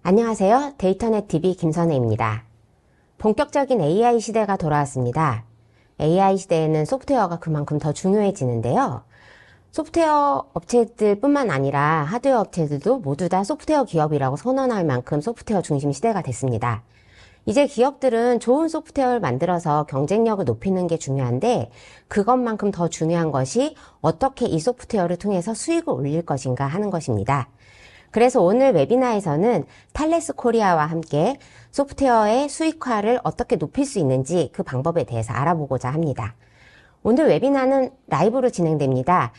안녕하세요. 데이터넷 TV 김선혜입니다. 본격적인 AI 시대가 돌아왔습니다. AI 시대에는 소프트웨어가 그만큼 더 중요해지는데요. 소프트웨어 업체들뿐만 아니라 하드웨어 업체들도 모두 다 소프트웨어 기업이라고 선언할 만큼 소프트웨어 중심 시대가 됐습니다. 이제 기업들은 좋은 소프트웨어를 만들어서 경쟁력을 높이는 게 중요한데 그것만큼 더 중요한 것이 어떻게 이 소프트웨어를 통해서 수익을 올릴 것인가 하는 것입니다. 그래서 오늘 웨비나에서는 탈레스 코리아와 함께 소프트웨어의 수익화를 어떻게 높일 수 있는지 그 방법에 대해서 알아보고자 합니다. 오늘 웨비나는 라이브로 진행됩니다.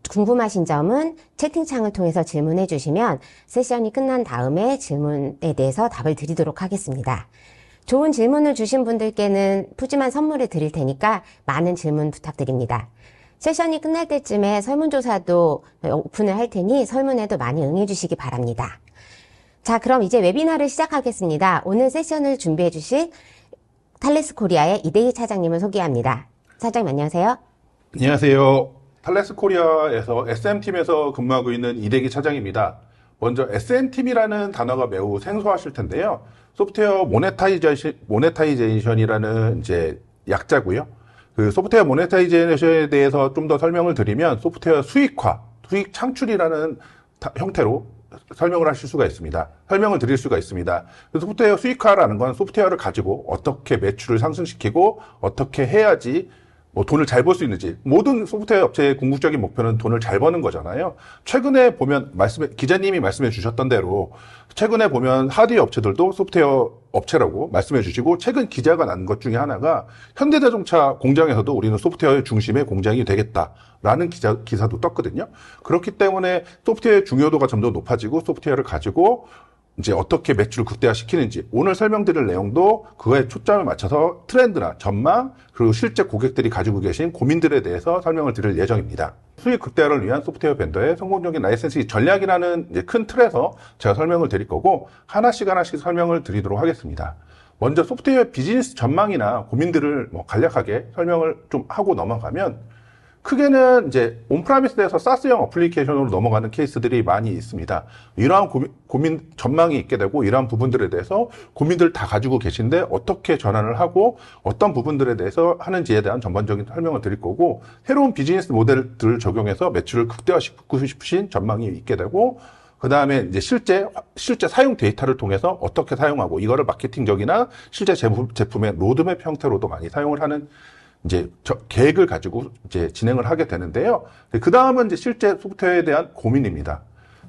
궁금하신 점은 채팅창을 통해서 질문해 주시면 세션이 끝난 다음에 질문에 대해서 답을 드리도록 하겠습니다. 좋은 질문을 주신 분들께는 푸짐한 선물을 드릴 테니까 많은 질문 부탁드립니다. 세션이 끝날 때쯤에 설문조사도 오픈을 할 테니 설문에도 많이 응해 주시기 바랍니다. 자, 그럼 이제 웨비나를 시작하겠습니다. 오늘 세션을 준비해 주실 탈레스 코리아의 이대희 차장님을 소개합니다. 차장님 안녕하세요. 안녕하세요. 탈레스 코리아에서 SM팀에서 근무하고 있는 이대기 차장입니다. 먼저 SM팀이라는 단어가 매우 생소하실 텐데요. 소프트웨어 모네타이제이션이라는 이제 약자고요. 그 소프트웨어 모네타이제이션에 대해서 좀 더 설명을 드리면 소프트웨어 수익화, 수익 창출이라는 형태로 설명을 드릴 수가 있습니다. 소프트웨어 수익화라는 건 소프트웨어를 가지고 어떻게 매출을 상승시키고 어떻게 해야지 돈을 잘 벌 수 있는지. 모든 소프트웨어 업체의 궁극적인 목표는 돈을 잘 버는 거잖아요. 최근에 보면 기자님이 말씀해 주셨던 대로 최근에 보면 하드웨어 업체들도 소프트웨어 업체라고 말씀해 주시고, 최근 기자가 난 것 중에 하나가 현대자동차 공장에서도 우리는 소프트웨어의 중심의 공장이 되겠다라는 기사도 떴거든요. 그렇기 때문에 소프트웨어의 중요도가 점점 높아지고 소프트웨어를 가지고 이제 어떻게 매출을 극대화시키는지, 오늘 설명드릴 내용도 그거에 초점을 맞춰서 트렌드나 전망, 그리고 실제 고객들이 가지고 계신 고민들에 대해서 설명을 드릴 예정입니다. 수익 극대화를 위한 소프트웨어 벤더의 성공적인 라이센싱 전략이라는 이제 큰 틀에서 제가 설명을 드릴 거고, 하나씩 설명을 드리도록 하겠습니다. 먼저 소프트웨어 비즈니스 전망이나 고민들을 간략하게 설명을 좀 하고 넘어가면, 크게는 이제 온프라미스에서 사스형 어플리케이션으로 넘어가는 케이스들이 많이 있습니다. 이러한 고민 전망이 있게 되고, 이러한 부분들에 대해서 고민들 다 가지고 계신데 어떻게 전환을 하고 어떤 부분들에 대해서 하는지에 대한 전반적인 설명을 드릴 거고, 새로운 비즈니스 모델들을 적용해서 매출을 극대화시키고 싶으신 전망이 있게 되고, 그 다음에 이제 실제 사용 데이터를 통해서 어떻게 사용하고 이거를 마케팅적이나 실제 제품의 로드맵 형태로도 많이 사용을 하는 이제 계획을 가지고 이제 진행을 하게 되는데요. 그 다음은 이제 실제 소프트웨어에 대한 고민입니다.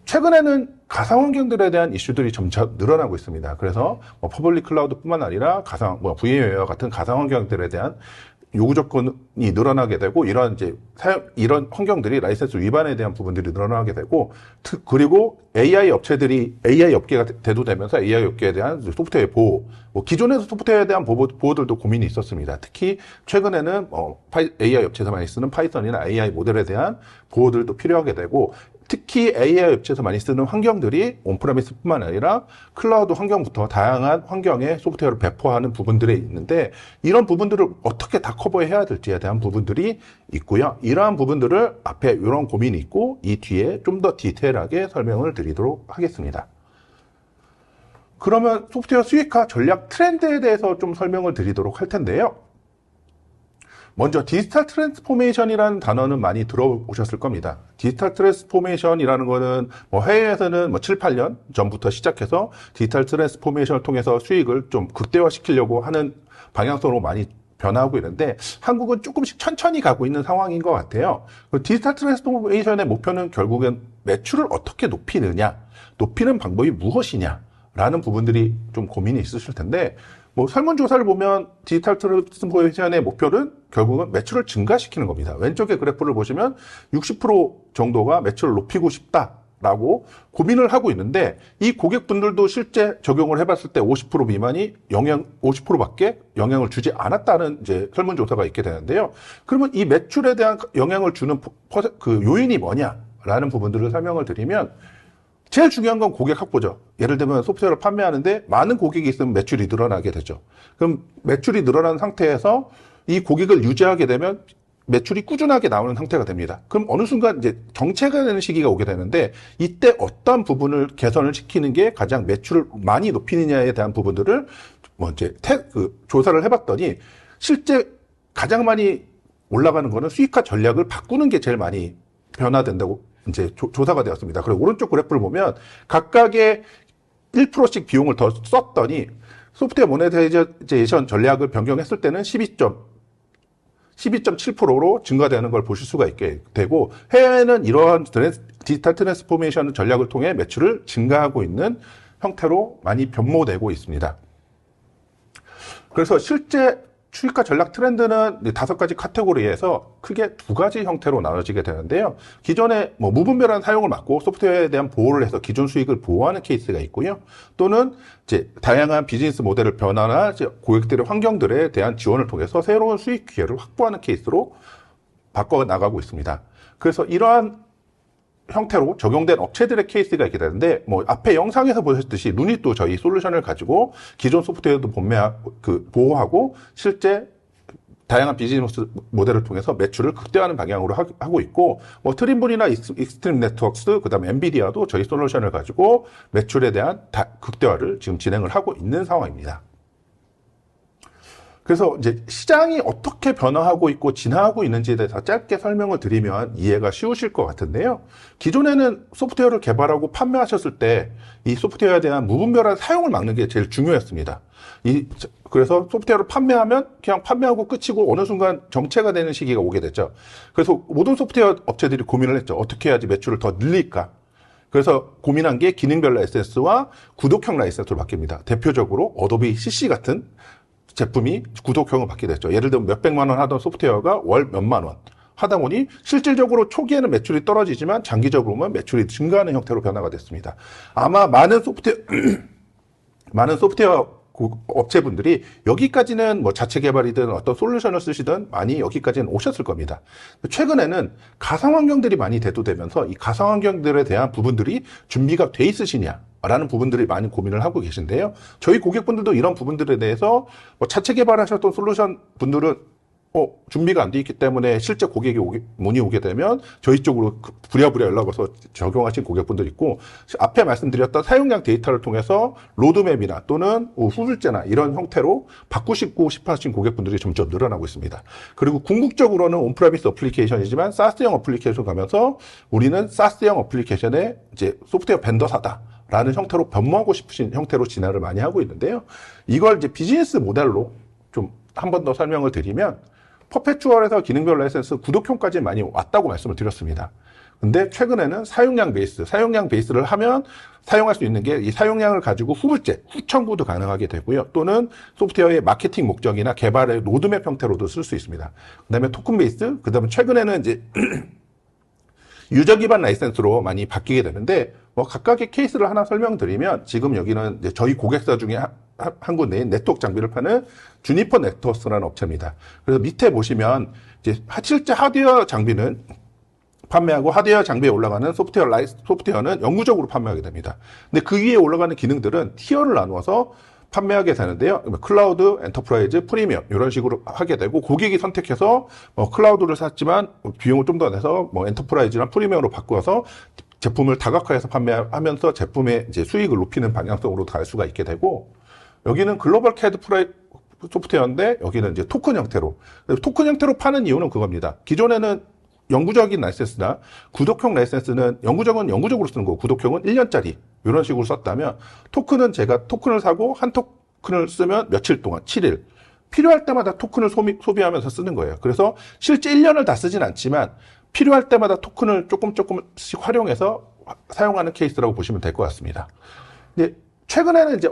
최근에는 가상 환경들에 대한 이슈들이 점차 늘어나고 있습니다. 그래서 퍼블릭 클라우드뿐만 아니라 VM웨어와 같은 가상 환경들에 대한 요구 조건이 늘어나게 되고, 이런 환경들이 라이센스 위반에 대한 부분들이 늘어나게 되고, 그리고 AI 업계가 대두되면서 AI 업계에 대한 소프트웨어 보호, 기존에서 소프트웨어에 대한 보호들도 고민이 있었습니다. 특히 최근에는 AI 업체에서 많이 쓰는 파이썬이나 AI 모델에 대한 보호들도 필요하게 되고, 특히 AI 업체에서 많이 쓰는 환경들이 온프레미스뿐만 아니라 클라우드 환경부터 다양한 환경에 소프트웨어를 배포하는 부분들이 있는데, 이런 부분들을 어떻게 다 커버해야 될지에 대한 부분들이 있고요. 이러한 부분들을 앞에 이런 고민이 있고, 이 뒤에 좀 더 디테일하게 설명을 드리도록 하겠습니다. 그러면 소프트웨어 수익화 전략 트렌드에 대해서 좀 설명을 드리도록 할 텐데요. 먼저 디지털 트랜스포메이션이라는 단어는 많이 들어보셨을 겁니다. 디지털 트랜스포메이션이라는 거는 해외에서는 7, 8년 전부터 시작해서 디지털 트랜스포메이션을 통해서 수익을 좀 극대화시키려고 하는 방향성으로 많이 변화하고 있는데, 한국은 조금씩 천천히 가고 있는 상황인 것 같아요. 디지털 트랜스포메이션의 목표는 결국엔 매출을 어떻게 높이는 방법이 무엇이냐라는 부분들이 좀 고민이 있으실 텐데, 설문조사를 보면 디지털 트랜스포메이션의 목표는 결국은 매출을 증가시키는 겁니다. 왼쪽에 그래프를 보시면 60% 정도가 매출을 높이고 싶다라고 고민을 하고 있는데, 이 고객분들도 실제 적용을 해봤을 때 50% 미만이 50%밖에 영향을 주지 않았다는 이제 설문조사가 있게 되는데요. 그러면 이 매출에 대한 영향을 주는 그 요인이 뭐냐라는 부분들을 설명을 드리면, 제일 중요한 건 고객 확보죠. 예를 들면 소프트웨어를 판매하는데 많은 고객이 있으면 매출이 늘어나게 되죠. 그럼 매출이 늘어난 상태에서 이 고객을 유지하게 되면 매출이 꾸준하게 나오는 상태가 됩니다. 그럼 어느 순간 이제 정체가 되는 시기가 오게 되는데 이때 어떤 부분을 개선을 시키는 게 가장 매출을 많이 높이느냐에 대한 부분들을 뭐 이제 조사를 해봤더니 실제 가장 많이 올라가는 거는 수익화 전략을 바꾸는 게 제일 많이 변화된다고 이제 조사가 되었습니다. 그리고 오른쪽 그래프를 보면 각각의 1%씩 비용을 더 썼더니 소프트웨어 모네타이제이션 전략을 변경했을 때는 12.7%로 증가되는 걸 보실 수가 있게 되고 해외는 이러한 디지털 트랜스포메이션 전략을 통해 매출을 증가하고 있는 형태로 많이 변모되고 있습니다. 그래서 실제 수익화 전략 트렌드는 5가지 카테고리에서 크게 2가지 형태로 나눠지게 되는데요. 기존에 뭐 무분별한 사용을 막고 소프트웨어에 대한 보호를 해서 기존 수익을 보호하는 케이스가 있고요. 또는 이제 다양한 비즈니스 모델을 변화나 고객들의 환경들에 대한 지원을 통해서 새로운 수익 기회를 확보하는 케이스로 바꿔 나가고 있습니다. 그래서 이러한 형태로 적용된 업체들의 케이스가 있게 되는데, 뭐, 앞에 영상에서 보셨듯이 눈이 또 저희 솔루션을 가지고 기존 소프트웨어도 보호하고 실제 다양한 비즈니스 모델을 통해서 매출을 극대화하는 방향으로 하고 있고, 뭐, 트림블이나 익스트림 네트워크스, 그 다음에 엔비디아도 저희 솔루션을 가지고 매출에 대한 극대화를 지금 진행을 하고 있는 상황입니다. 그래서 이제 시장이 어떻게 변화하고 있고 진화하고 있는지에 대해서 짧게 설명을 드리면 이해가 쉬우실 것 같은데요. 기존에는 소프트웨어를 개발하고 판매하셨을 때 이 소프트웨어에 대한 무분별한 사용을 막는 게 제일 중요했습니다. 그래서 소프트웨어를 판매하면 그냥 판매하고 끝이고 어느 순간 정체가 되는 시기가 오게 됐죠. 그래서 모든 소프트웨어 업체들이 고민을 했죠. 어떻게 해야지 매출을 더 늘릴까? 그래서 고민한 게 기능별 라이센스와 구독형 라이센스로 바뀝니다. 대표적으로 어도비 CC 같은 제품이 구독형을 받게 됐죠. 예를 들면 몇백만 원 하던 소프트웨어가 월 몇만 원 하다 보니 실질적으로 초기에는 매출이 떨어지지만 장기적으로 보면 매출이 증가하는 형태로 변화가 됐습니다. 아마 많은 소프트웨어 업체분들이 여기까지는 뭐 자체 개발이든 어떤 솔루션을 쓰시든 많이 여기까지는 오셨을 겁니다. 최근에는 가상환경들이 많이 대두되면서 이 가상환경들에 대한 부분들이 준비가 돼 있으시냐 라는 부분들이 많이 고민을 하고 계신데요. 저희 고객분들도 이런 부분들에 대해서 뭐 자체 개발하셨던 솔루션 분들은 준비가 안 돼 있기 때문에 실제 고객이 문의 오게 되면 저희 쪽으로 부랴부랴 연락 와서 적용하신 고객분들 있고, 앞에 말씀드렸던 사용량 데이터를 통해서 로드맵이나 또는 후불제나 이런 형태로 바꾸시고 싶어 하신 고객분들이 점점 늘어나고 있습니다. 그리고 궁극적으로는 온프라미스 어플리케이션이지만 SaaS형 어플리케이션 가면서 우리는 SaaS형 어플리케이션의 이제 소프트웨어 벤더사다 라는 형태로 변모하고 싶으신 형태로 진화를 많이 하고 있는데요. 이걸 이제 비즈니스 모델로 좀 한 번 더 설명을 드리면, 퍼페추얼에서 기능별 라이센스 구독형까지 많이 왔다고 말씀을 드렸습니다. 근데 최근에는 사용량 베이스를 하면 사용할 수 있는 게 이 사용량을 가지고 후청구도 가능하게 되고요. 또는 소프트웨어의 마케팅 목적이나 개발의 로드맵 형태로도 쓸 수 있습니다. 그 다음에 토큰 베이스, 그 다음에 최근에는 이제 유저 기반 라이센스로 많이 바뀌게 되는데, 뭐 각각의 케이스를 하나 설명드리면, 지금 여기는 이제 저희 고객사 중에 한 군데인 네트워크 장비를 파는 주니퍼 네트워크스라는 업체입니다. 그래서 밑에 보시면 이제 실제 하드웨어 장비는 판매하고 하드웨어 장비에 올라가는 소프트웨어는 영구적으로 판매하게 됩니다. 근데 그 위에 올라가는 기능들은 티어를 나누어서 판매하게 되는데요. 클라우드, 엔터프라이즈, 프리미엄 이런 식으로 하게 되고, 고객이 선택해서 클라우드를 샀지만 비용을 좀 더 내서 엔터프라이즈나 프리미엄으로 바꾸어서 제품을 다각화해서 판매하면서 제품의 이제 수익을 높이는 방향성으로 갈 수가 있게 되고, 여기는 글로벌 캐드 소프트웨어인데 여기는 이제 토큰 형태로 파는 이유는 그겁니다. 기존에는 영구적인 라이센스나 구독형 라이센스는 영구적으로 쓰는 거고, 구독형은 1년짜리 이런 식으로 썼다면, 토큰은 제가 토큰을 사고 한 토큰을 쓰면 며칠 동안 7일 필요할 때마다 토큰을 소비하면서 쓰는 거예요. 그래서 실제 1년을 다 쓰진 않지만 필요할 때마다 토큰을 조금씩 활용해서 사용하는 케이스라고 보시면 될 것 같습니다. 이제 최근에는 이제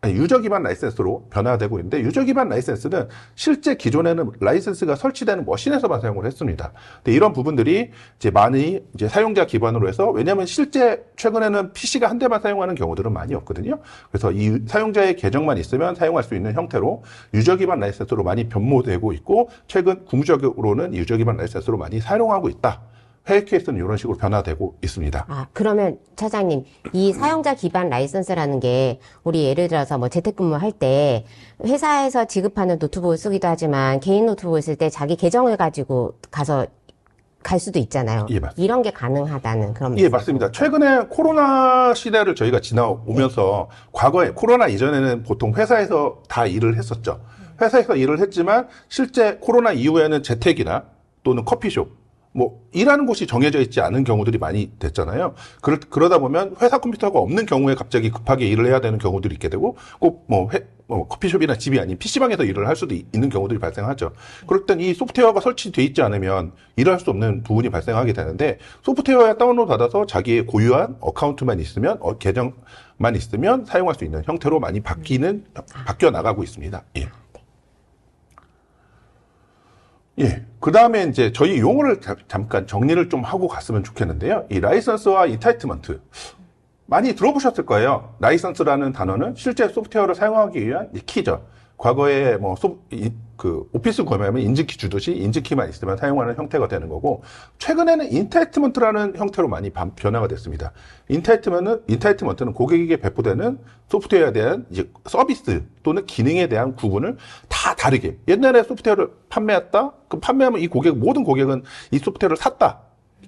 유저 기반 라이센스로 변화되고 있는데, 유저 기반 라이센스는 실제 기존에는 라이센스가 설치되는 머신에서만 사용을 했습니다. 근데 이런 부분들이 이제 많이 이제 사용자 기반으로 해서, 왜냐하면 실제 최근에는 PC가 한 대만 사용하는 경우들은 많이 없거든요. 그래서 이 사용자의 계정만 있으면 사용할 수 있는 형태로 유저 기반 라이센스로 많이 변모되고 있고, 최근 궁극적으로는 유저 기반 라이센스로 많이 사용하고 있다 해외 케이스는 이런 식으로 변화되고 있습니다. 아, 그러면 차장님, 이 사용자 기반 라이선스라는 게 우리 예를 들어서 뭐 재택근무할 때 회사에서 지급하는 노트북을 쓰기도 하지만 개인 노트북을 쓸 때 자기 계정을 가지고 가서 갈 수도 있잖아요. 예, 맞습니다. 이런 게 가능하다는 그런 예, 말씀이죠. 맞습니다. 최근에 코로나 시대를 저희가 지나오면서 과거에 코로나 이전에는 보통 회사에서 다 일을 했었죠. 회사에서 일을 했지만 실제 코로나 이후에는 재택이나 또는 커피숍 뭐 일하는 곳이 정해져 있지 않은 경우들이 많이 됐잖아요. 그러다 보면 회사 컴퓨터가 없는 경우에 갑자기 급하게 일을 해야 되는 경우들이 있게 되고 꼭 커피숍이나 집이 아닌 PC방에서 일을 할 수도 있는 경우들이 발생하죠. 그럴 땐 이 소프트웨어가 설치돼 있지 않으면 일할 수 없는 부분이 발생하게 되는데 소프트웨어에 다운로드 받아서 자기의 고유한 어카운트만 있으면 계정만 있으면 사용할 수 있는 형태로 많이 바뀌어 나가고 있습니다. 예. 예. 그 다음에 이제 저희 용어를 잠깐 정리를 좀 하고 갔으면 좋겠는데요. 이 라이선스와 인타이트먼트. 많이 들어보셨을 거예요. 라이선스라는 단어는 실제 소프트웨어를 사용하기 위한 키죠. 과거에 오피스 구매하면 인증키 주듯이 인증키만 있으면 사용하는 형태가 되는 거고, 최근에는 인타이트먼트라는 형태로 많이 변화가 됐습니다. 인타이트먼트는 고객에게 배포되는 소프트웨어에 대한 이제 서비스 또는 기능에 대한 구분을 다 다르게. 옛날에 소프트웨어를 판매했다? 그럼 판매하면 모든 고객은 이 소프트웨어를 샀다.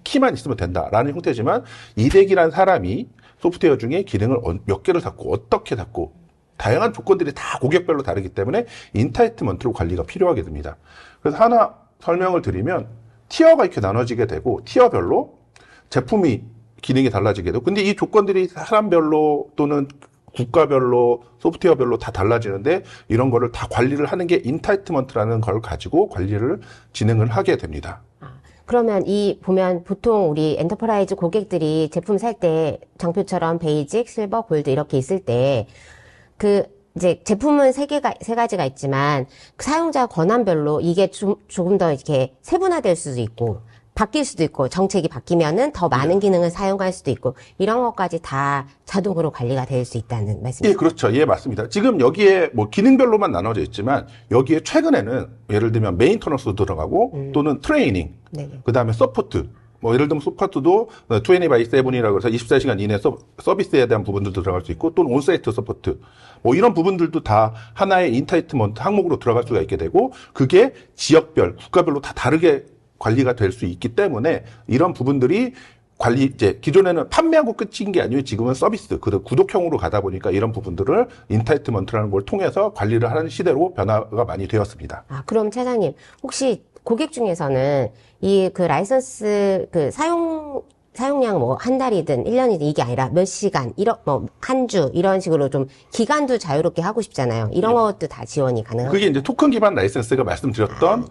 키만 있으면 된다라는 형태지만, 이덱이라는 사람이 소프트웨어 중에 기능을 몇 개를 샀고 어떻게 샀고 다양한 조건들이 다 고객별로 다르기 때문에 인타이트먼트로 관리가 필요하게 됩니다. 그래서 하나 설명을 드리면 티어가 이렇게 나눠지게 되고 티어별로 제품이 기능이 달라지게 되고, 근데 이 조건들이 사람별로 또는 국가별로 소프트웨어별로 다 달라지는데 이런 거를 다 관리를 하는 게 인타이트먼트라는 걸 가지고 관리를 진행을 하게 됩니다. 그러면 보면 보통 우리 엔터프라이즈 고객들이 제품 살 때 장표처럼 베이직, 실버, 골드 이렇게 있을 때 이제 제품은 세 가지가 있지만 그 사용자 권한별로 이게 조금 더 이렇게 세분화될 수도 있고 바뀔 수도 있고 정책이 바뀌면은 더 많은 기능을 사용할 수도 있고 이런 것까지 다 자동으로 관리가 될 수 있다는 말씀이죠. 예, 그렇죠. 예, 맞습니다. 지금 여기에 기능별로만 나눠져 있지만 여기에 최근에는 예를 들면 메인터너스 들어가고 또는 트레이닝, 그 다음에 서포트, 예를 들면 서포트도 20x7이라고 해서 24시간 이내 서비스에 대한 부분도 들어갈 수 있고 또는 온사이트 서포트, 이런 부분들도 다 하나의 인타이트먼트 항목으로 들어갈 수가 있게 되고 그게 지역별, 국가별로 다 다르게 관리가 될 수 있기 때문에 이런 부분들이 이제 기존에는 판매하고 끝인 게 아니고 지금은 서비스, 구독형으로 가다 보니까 이런 부분들을 인타이트먼트라는 걸 통해서 관리를 하는 시대로 변화가 많이 되었습니다. 아, 그럼 차장님, 혹시 고객 중에서는 라이선스 사용량 한 달이든 1년이든 이게 아니라 몇 시간, 한 주, 이런 식으로 좀 기간도 자유롭게 하고 싶잖아요. 이런 것도 다 지원이 가능한가요? 그게 이제 토큰 기반 라이선스가 말씀드렸던,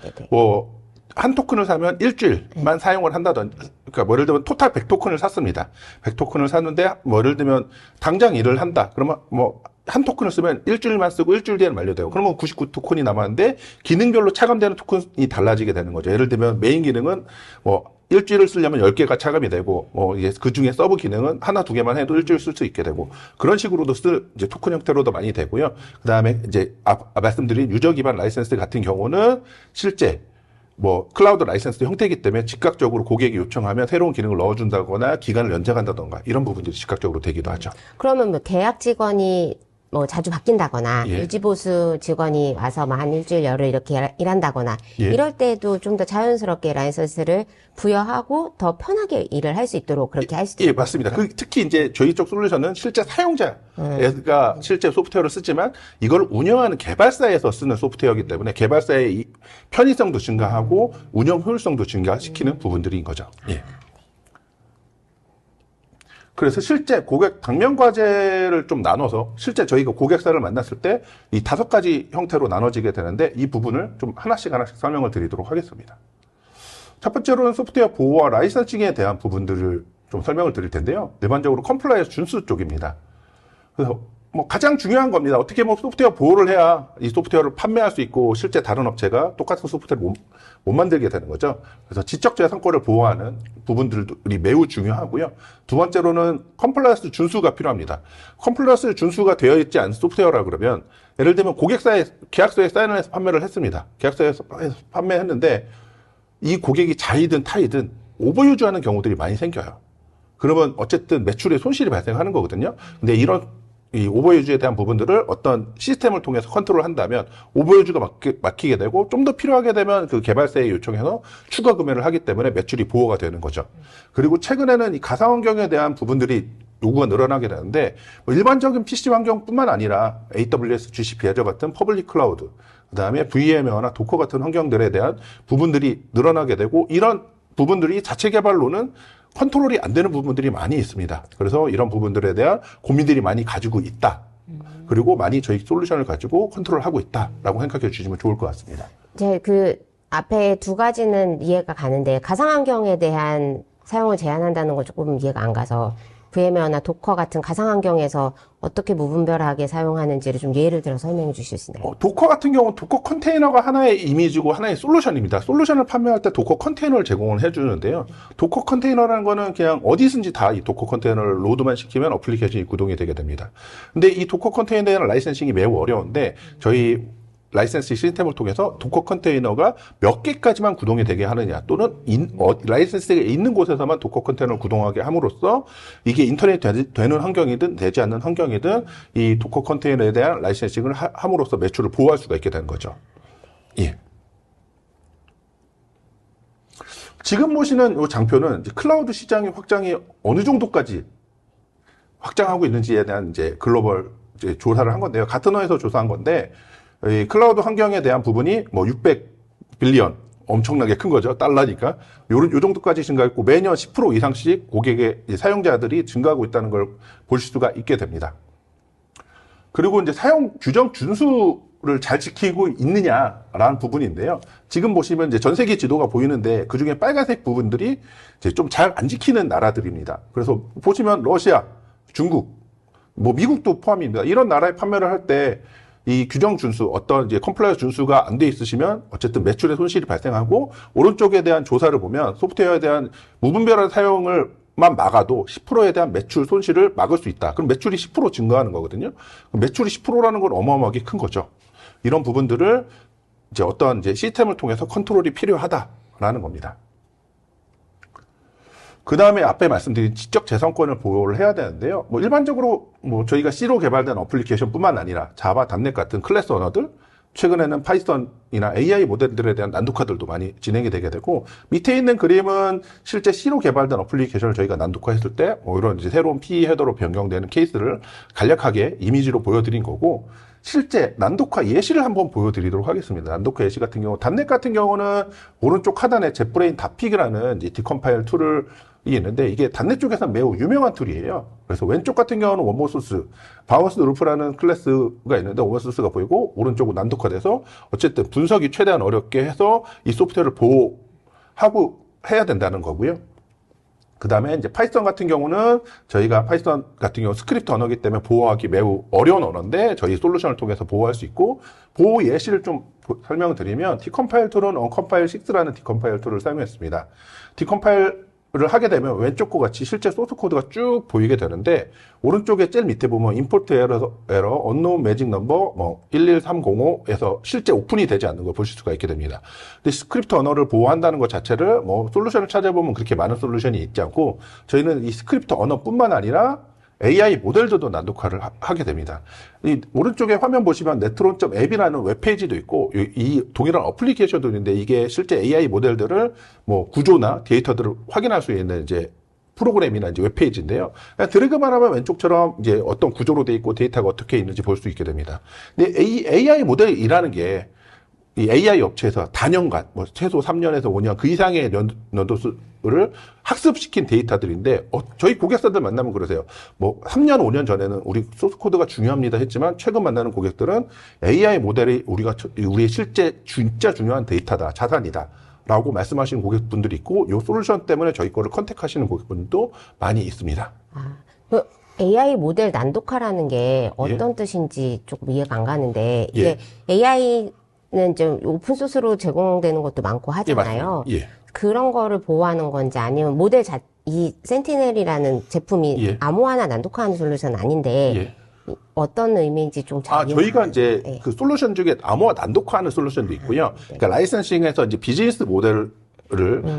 한 토큰을 사면 일주일만 사용을 한다든지, 그러니까 예를 들면 토탈 100토큰을 샀습니다. 100토큰을 샀는데, 예를 들면 당장 일을 한다. 그러면 한 토큰을 쓰면 일주일만 쓰고 일주일 뒤에는 만료되고, 그러면 99토큰이 남았는데 기능별로 차감되는 토큰이 달라지게 되는 거죠. 예를 들면 메인 기능은 일주일을 쓰려면 10개가 차감이 되고, 이제 그 중에 서브 기능은 하나, 두 개만 해도 일주일 쓸 수 있게 되고, 그런 식으로도 이제 토큰 형태로도 많이 되고요. 그 다음에 이제 말씀드린 유저 기반 라이센스 같은 경우는 실제 클라우드 라이센스 형태이기 때문에 즉각적으로 고객이 요청하면 새로운 기능을 넣어준다거나 기간을 연장한다던가 이런 부분들이 즉각적으로 되기도 하죠. 그러면 계약 직원이 자주 바뀐다거나 유지보수 직원이 와서 한 일주일 열흘 이렇게 일한다거나 이럴 때도 좀 더 자연스럽게 라이선스를 부여하고 더 편하게 일을 할 수 있도록 그렇게 할 수도 있죠. 예, 맞습니다. 특히 이제 저희 쪽 솔루션은 실제 사용자가 실제 소프트웨어를 쓰지만 이걸 운영하는 개발사에서 쓰는 소프트웨어이기 때문에 개발사의 편의성도 증가하고 운영 효율성도 증가시키는 부분들인 거죠. 예. 그래서 실제 고객 당면 과제를 좀 나눠서 실제 저희가 고객사를 만났을 때 이 5가지 형태로 나눠지게 되는데 이 부분을 좀 하나씩 설명을 드리도록 하겠습니다. 첫 번째로는 소프트웨어 보호와 라이선싱에 대한 부분들을 좀 설명을 드릴 텐데요. 일반적으로 컴플라이언스 준수 쪽입니다. 그래서 가장 중요한 겁니다. 어떻게 소프트웨어 보호를 해야 이 소프트웨어를 판매할 수 있고 실제 다른 업체가 똑같은 소프트웨어를 못 만들게 되는 거죠. 그래서 지적재산권을 보호하는 부분들이 매우 중요하고요. 두 번째로는 컴플라이언스 준수가 필요합니다. 컴플라이언스 준수가 되어 있지 않은 소프트웨어라 그러면 예를 들면 계약서에 사인을 해서 판매를 했습니다. 계약서에서 판매했는데 이 고객이 자이든 타이든 오버유즈하는 경우들이 많이 생겨요. 그러면 어쨌든 매출에 손실이 발생하는 거거든요. 근데 이런 이 오버유즈에 대한 부분들을 어떤 시스템을 통해서 컨트롤한다면 오버유즈가 막히게 되고 좀 더 필요하게 되면 그 개발사에 요청해서 추가 구매를 하기 때문에 매출이 보호가 되는 거죠. 그리고 최근에는 이 가상 환경에 대한 부분들이 요구가 늘어나게 되는데 뭐 일반적인 PC 환경뿐만 아니라 AWS, GCP, Azure 같은 퍼블릭 클라우드, 그다음에 VMware나 도커 같은 환경들에 대한 부분들이 늘어나게 되고 이런 부분들이 자체 개발로는 컨트롤이 안 되는 부분들이 많이 있습니다. 그래서 이런 부분들에 대한 고민들이 많이 가지고 있다. 그리고 많이 저희 솔루션을 가지고 컨트롤하고 있다라고 생각해 주시면 좋을 것 같습니다. 이제 그 앞에 두 가지는 이해가 가는데 가상환경에 대한 사용을 제한한다는 건 조금 이해가 안 가서 VMware나 도커 같은 가상환경에서 어떻게 무분별하게 사용하는지를 좀 예를 들어 설명해 주실 수 있나요? 도커 같은 경우는 도커 컨테이너가 하나의 이미지고 하나의 솔루션입니다. 솔루션을 판매할 때 도커 컨테이너를 제공을 해주는데요. 도커 컨테이너라는 거는 그냥 어디든지 다 이 도커 컨테이너를 로드만 시키면 어플리케이션이 구동이 되게 됩니다. 근데 이 도커 컨테이너에 대한 라이센싱이 매우 어려운데 저희 라이센스 시스템을 통해서 도커 컨테이너가 몇 개까지만 구동이 되게 하느냐 또는 라이센스가 있는 곳에서만 도커 컨테이너를 구동하게 함으로써 이게 인터넷이 되는 환경이든 되지 않는 환경이든 이 도커 컨테이너에 대한 라이센싱을 함으로써 매출을 보호할 수가 있게 되는 거죠. 예. 지금 보시는 이 장표는 이제 클라우드 시장의 확장이 어느 정도까지 확장하고 있는지에 대한 이제 글로벌 이제 조사를 한 건데요. 가트너에서 조사한 건데 이 클라우드 환경에 대한 부분이 뭐 600빌리언 엄청나게 큰 거죠. 달러니까 요 정도까지 증가했고 매년 10% 이상씩 고객의 사용자들이 증가하고 있다는 걸 보실 수가 있게 됩니다. 그리고 이제 사용 규정 준수를 잘 지키고 있느냐라는 부분인데요. 지금 보시면 이제 전 세계 지도가 보이는데 그 중에 빨간색 부분들이 이제 좀 잘 안 지키는 나라들입니다. 그래서 보시면 러시아, 중국, 뭐 미국도 포함입니다. 이런 나라에 판매를 할 때 이 규정 준수, 어떤 이제 컴플라이언스 준수가 안 돼 있으시면 어쨌든 매출에 손실이 발생하고 오른쪽에 대한 조사를 보면 소프트웨어에 대한 무분별한 사용을 만 막아도 10%에 대한 매출 손실을 막을 수 있다. 그럼 매출이 10% 증가하는 거거든요. 그럼 매출이 10%라는 건 어마어마하게 큰 거죠. 이런 부분들을 이제 어떤 이제 시스템을 통해서 컨트롤이 필요하다라는 겁니다. 그 다음에 앞에 말씀드린 지적 재산권을 보호를 해야 되는데요. 뭐 일반적으로 뭐 저희가 C로 개발된 어플리케이션뿐만 아니라 자바, .NET 같은 클래스 언어들, 최근에는 파이썬이나 AI 모델들에 대한 난독화들도 많이 진행이 되게 되고 밑에 있는 그림은 실제 C로 개발된 어플리케이션을 저희가 난독화했을 때 뭐 이런 이제 새로운 PE 헤더로 변경되는 케이스를 간략하게 이미지로 보여드린 거고 실제 난독화 예시를 한번 보여드리도록 하겠습니다. 난독화 예시 같은 경우, .NET 같은 경우는 오른쪽 하단에 jetbrain 다픽이라는 이제 디컴파일 툴을 있는데 이게 .NET 쪽에서 매우 유명한 툴이에요. 그래서 왼쪽 같은 경우는 원모 소스, 바운스 루프라는 클래스가 있는데 원모 소스가 보이고 오른쪽은 난독화돼서 어쨌든 분석이 최대한 어렵게 해서 이 소프트웨어를 보호하고 해야 된다는 거고요. 그 다음에 이제 파이썬 같은 경우는 저희가 파이썬 같은 경우 스크립트 언어이기 때문에 보호하기 매우 어려운 언어인데 저희 솔루션을 통해서 보호할 수 있고 보호 예시를 좀 설명을 드리면 디컴파일 툴은 언컴파일 6라는 디컴파일 툴을 사용했습니다. 디컴파일을 하게 되면 왼쪽 거 같이 실제 소스 코드가 쭉 보이게 되는데 오른쪽에 제일 밑에 보면 import error, unknown magic number 뭐 11305에서 실제 오픈이 되지 않는 걸 보실 수가 있게 됩니다. 근데 스크립트 언어를 보호한다는 것 자체를 뭐 솔루션을 찾아보면 그렇게 많은 솔루션이 있지 않고 저희는 이 스크립트 언어뿐만 아니라 AI 모델들도 난독화를 하게 됩니다. 이 오른쪽에 화면 보시면 netron.app이라는 웹페이지도 있고 이 동일한 어플리케이션도 있는데 이게 실제 AI 모델들을 뭐 구조나 데이터들을 확인할 수 있는 이제 프로그램이나 이제 웹페이지인데요. 그냥 드래그만 하면 왼쪽처럼 이제 어떤 구조로 돼 있고 데이터가 어떻게 있는지 볼 수 있게 됩니다. 근데 이 AI 모델이라는 게 이 AI 업체에서 단연간, 뭐 최소 3년에서 5년 그 이상의 연도수를 학습시킨 데이터들인데, 저희 고객사들 만나면 그러세요. 뭐 3년, 5년 전에는 우리 소스 코드가 중요합니다 했지만 최근 만나는 고객들은 AI 모델이 우리의 실제 진짜 중요한 데이터다, 자산이다. 라고 말씀하시는 고객분들이 있고, 이 솔루션 때문에 저희 거를 컨택하시는 고객분들도 많이 있습니다. 그 AI 모델 난독화라는 게 어떤 뜻인지 조금 이해가 안 가는데, 이게 AI는 좀 오픈소스로 제공되는 것도 많고 하잖아요. 그런 거를 보호하는 건지 아니면 모델 이 센티넬이라는 제품이 아무하나 난독화하는 솔루션은 아닌데, 어떤 의미인지 좀 잘. 저희가 이제 그 솔루션 중에 암호화 난독화하는 솔루션도 있고요. 그러니까 라이선싱에서 이제 비즈니스 모델을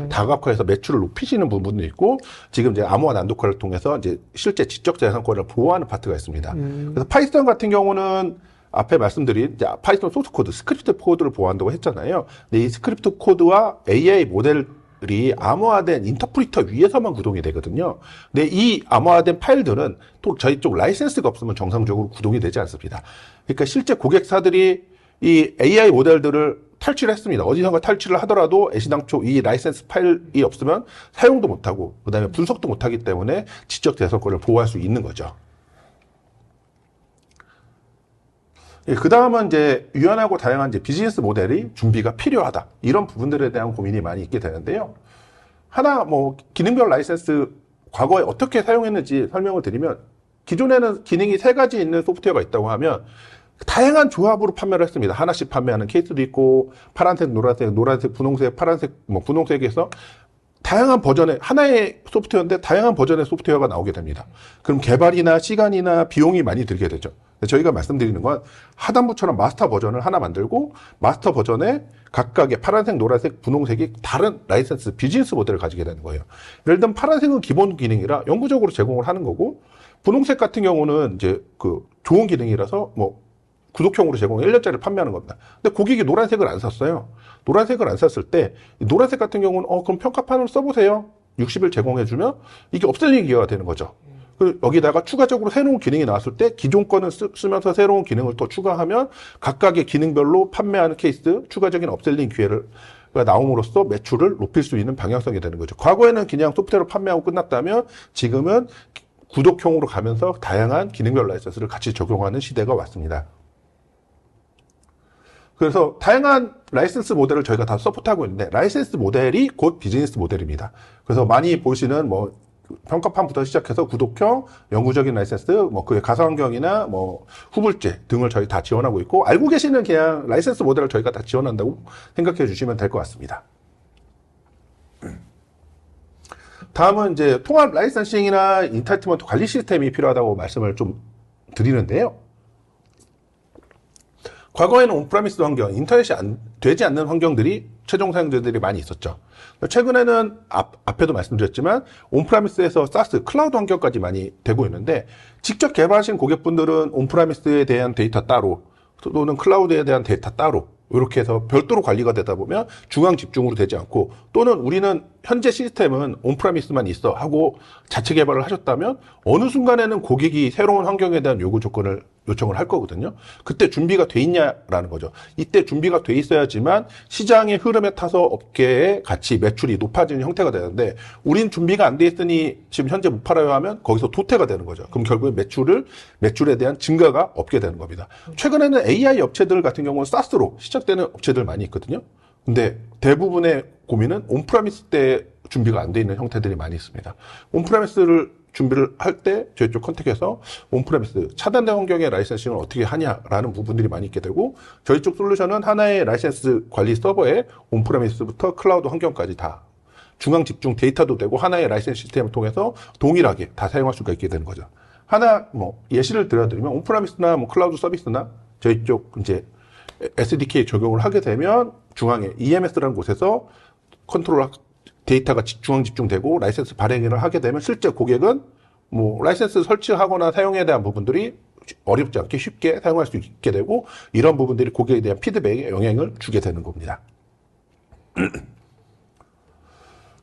다각화해서 매출을 높이시는 부분도 있고, 지금 이제 암호화 난독화를 통해서 이제 실제 지적재산권을 보호하는 파트가 있습니다. 그래서 파이썬 같은 경우는 앞에 말씀드린 이제 파이썬 소스 코드, 스크립트 코드를 보호한다고 했잖아요. 근데 이 스크립트 코드와 AI 모델이 암호화된 인터프리터 위에서만 구동이 되거든요. 근데 이 암호화된 파일들은 또 저희 쪽 라이센스가 없으면 정상적으로 구동이 되지 않습니다. 그러니까 실제 고객사들이 이 AI 모델들을 탈취했습니다. 어디선가 탈취를 하더라도 애시당초 이 라이센스 파일이 없으면 사용도 못하고 그다음에 분석도 못하기 때문에 지적재산권을 보호할 수 있는 거죠. 예, 그 다음은 이제 유연하고 다양한 이제 비즈니스 모델이 준비가 필요하다. 이런 부분들에 대한 고민이 많이 있게 되는데요. 하나 뭐 기능별 라이센스 과거에 어떻게 사용했는지 설명을 드리면, 기존에는 기능이 3가지 있는 소프트웨어가 있다고 하면 다양한 조합으로 판매를 했습니다. 하나씩 판매하는 케이스도 있고, 파란색, 노란색, 분홍색, 파란색, 뭐 분홍색에서 다양한 버전의, 하나의 소프트웨어인데 다양한 버전의 소프트웨어가 나오게 됩니다. 그럼 개발이나 시간이나 비용이 많이 들게 되죠. 저희가 말씀드리는 건 하단부처럼 마스터 버전을 하나 만들고, 마스터 버전에 각각의 파란색, 노란색, 분홍색이 다른 라이센스, 비즈니스 모델을 가지게 되는 거예요. 예를 들면 파란색은 기본 기능이라 영구적으로 제공을 하는 거고, 분홍색 같은 경우는 이제 그 좋은 기능이라서 뭐 구독형으로 제공 1년짜리 판매하는 겁니다. 근데 고객이 노란색을 안 샀어요. 노란색을 안 샀을 때 노란색 같은 경우는 그럼 평가판을 써보세요. 60일 제공해주면 이게 업셀링 기회가 되는 거죠. 여기다가 추가적으로 새로운 기능이 나왔을 때 기존 거는 쓰면서 새로운 기능을 또 추가하면 각각의 기능별로 판매하는 케이스, 추가적인 업셀링 기회가 나옴으로써 매출을 높일 수 있는 방향성이 되는 거죠. 과거에는 그냥 소프트웨어로 판매하고 끝났다면 지금은 구독형으로 가면서 다양한 기능별 라이센스를 같이 적용하는 시대가 왔습니다. 그래서 다양한 라이센스 모델을 저희가 다 서포트하고 있는데, 라이센스 모델이 곧 비즈니스 모델입니다. 그래서 많이 보시는 뭐 평가판부터 시작해서 구독형, 영구적인 라이센스, 뭐 그의 가상환경이나 뭐 후불제 등을 저희 다 지원하고 있고, 알고 계시는 그냥 라이센스 모델을 저희가 다 지원한다고 생각해 주시면 될 것 같습니다. 다음은 이제 통합 라이센싱이나 인타이트먼트 관리 시스템이 필요하다고 말씀을 좀 드리는데요. 과거에는 온프라미스 환경, 인터넷이 되지 않는 환경들이 최종 사용자들이 많이 있었죠. 최근에는 앞에도 말씀드렸지만 온프라미스에서 사스, 클라우드 환경까지 많이 되고 있는데, 직접 개발하신 고객분들은 온프라미스에 대한 데이터 따로, 또는 클라우드에 대한 데이터 따로, 이렇게 해서 별도로 관리가 되다 보면 중앙 집중으로 되지 않고, 또는 우리는 현재 시스템은 온프라미스만 있어 하고 자체 개발을 하셨다면 어느 순간에는 고객이 새로운 환경에 대한 요구 조건을 요청을 할 거거든요. 그때 준비가 돼 있냐라는 거죠. 이때 준비가 돼 있어야지만 시장의 흐름에 타서 업계의 같이 매출이 높아지는 형태가 되는데, 우린 준비가 안 돼 있으니 지금 현재 못 팔아요 하면 거기서 도태가 되는 거죠. 그럼 결국에 매출에 대한 증가가 없게 되는 겁니다. 최근에는 AI 업체들 같은 경우는 사스로 시작되는 업체들 많이 있거든요. 근데 대부분의 고민은 온프라미스 때 준비가 안 돼 있는 형태들이 많이 있습니다. 온프라미스를 준비를 할 때 저희 쪽 컨택해서 온프레미스 차단된 환경의 라이센싱을 어떻게 하냐라는 부분들이 많이 있게 되고, 저희 쪽 솔루션은 하나의 라이센스 관리 서버에 온프레미스부터 클라우드 환경까지 다 중앙 집중 데이터도 되고 하나의 라이센스 시스템을 통해서 동일하게 다 사용할 수가 있게 되는 거죠. 하나 뭐 예시를 들어드리면 온프레미스나 뭐 클라우드 서비스나 저희 쪽 이제 SDK 적용을 하게 되면 중앙에 EMS라는 곳에서 컨트롤 데이터가 중앙 집중되고 라이센스 발행을 하게 되면 실제 고객은 뭐 라이센스 설치하거나 사용에 대한 부분들이 어렵지 않게 쉽게 사용할 수 있게 되고, 이런 부분들이 고객에 대한 피드백에 영향을 주게 되는 겁니다.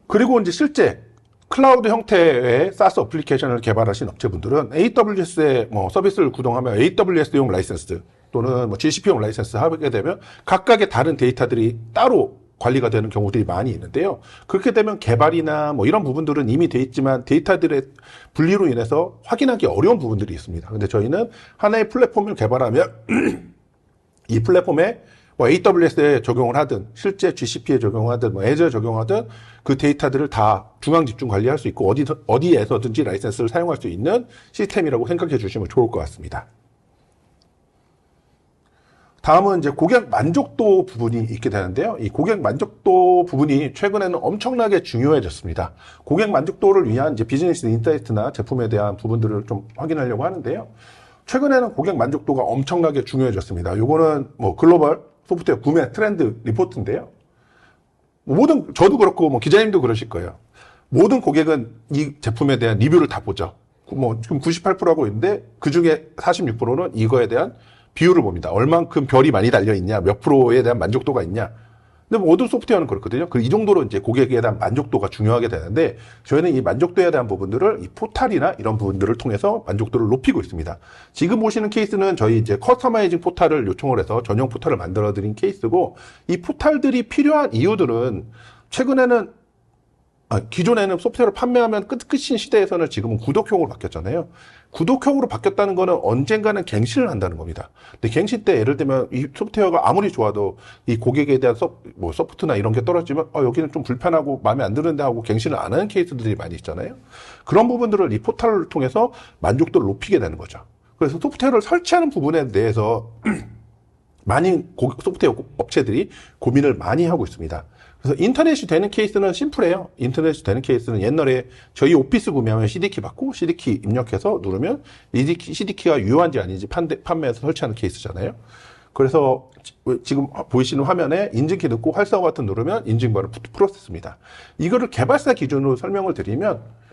그리고 이제 실제 클라우드 형태의 SaaS 어플리케이션을 개발하신 업체분들은 AWS의 뭐 서비스를 구동하면 AWS용 라이센스 또는 뭐 GCP용 라이센스 하게 되면 각각의 다른 데이터들이 따로 관리가 되는 경우들이 많이 있는데요. 그렇게 되면 개발이나 뭐 이런 부분들은 이미 돼 있지만 데이터들의 분리로 인해서 확인하기 어려운 부분들이 있습니다. 근데 저희는 하나의 플랫폼을 개발하면 이 플랫폼에 뭐 AWS에 적용을 하든 실제 GCP에 적용하든 뭐 애저에 적용하든 그 데이터들을 다 중앙 집중 관리할 수 있고 어디에서든지 라이센스를 사용할 수 있는 시스템이라고 생각해 주시면 좋을 것 같습니다. 다음은 이제 고객 만족도 부분이 있게 되는데요. 이 고객 만족도 부분이 최근에는 엄청나게 중요해졌습니다. 고객 만족도를 위한 이제 비즈니스 인사이트나 제품에 대한 부분들을 좀 확인하려고 하는데요. 최근에는 고객 만족도가 엄청나게 중요해졌습니다. 요거는 뭐 글로벌 소프트웨어 구매 트렌드 리포트인데요. 저도 그렇고 뭐 기자님도 그러실 거예요. 모든 고객은 이 제품에 대한 리뷰를 다 보죠. 뭐 지금 98%하고 있는데 그 중에 46%는 이거에 대한 비율을 봅니다. 얼만큼 별이 많이 달려 있냐, 몇 프로에 대한 만족도가 있냐. 근데 모든 소프트웨어는 그렇거든요. 이 정도로 이제 고객에 대한 만족도가 중요하게 되는데 저희는 이 만족도에 대한 부분들을 이 포탈이나 이런 부분들을 통해서 만족도를 높이고 있습니다. 지금 보시는 케이스는 저희 이제 커스터마이징 포탈을 요청을 해서 전용 포탈을 만들어 드린 케이스고, 이 포탈들이 필요한 이유들은 최근에는 기존에는 소프트웨어를 판매하면 끝인 시대에서는 지금은 구독형으로 바뀌었잖아요. 구독형으로 바뀌었다는 거는 언젠가는 갱신을 한다는 겁니다. 근데 갱신 때 예를 들면 이 소프트웨어가 아무리 좋아도 이 고객에 대한 소프트나 이런 게 떨어지면 여기는 좀 불편하고 마음에 안 드는데 하고 갱신을 안 하는 케이스들이 많이 있잖아요. 그런 부분들을 이 포털을 통해서 만족도를 높이게 되는 거죠. 그래서 소프트웨어를 설치하는 부분에 대해서 많은 소프트웨어 업체들이 고민을 많이 하고 있습니다. 그래서 인터넷이 되는 케이스는 심플해요. 인터넷이 되는 케이스는 옛날에 저희 오피스 구매하면 CD키 받고 CD키 입력해서 누르면 CD키가 유효한지 아닌지 판매해서 설치하는 케이스잖아요. 그래서 지금 보이시는 화면에 인증키 넣고 활성화 버튼 누르면 인증받은 프로세스입니다. 이거를 개발사 기준으로 설명을 드리면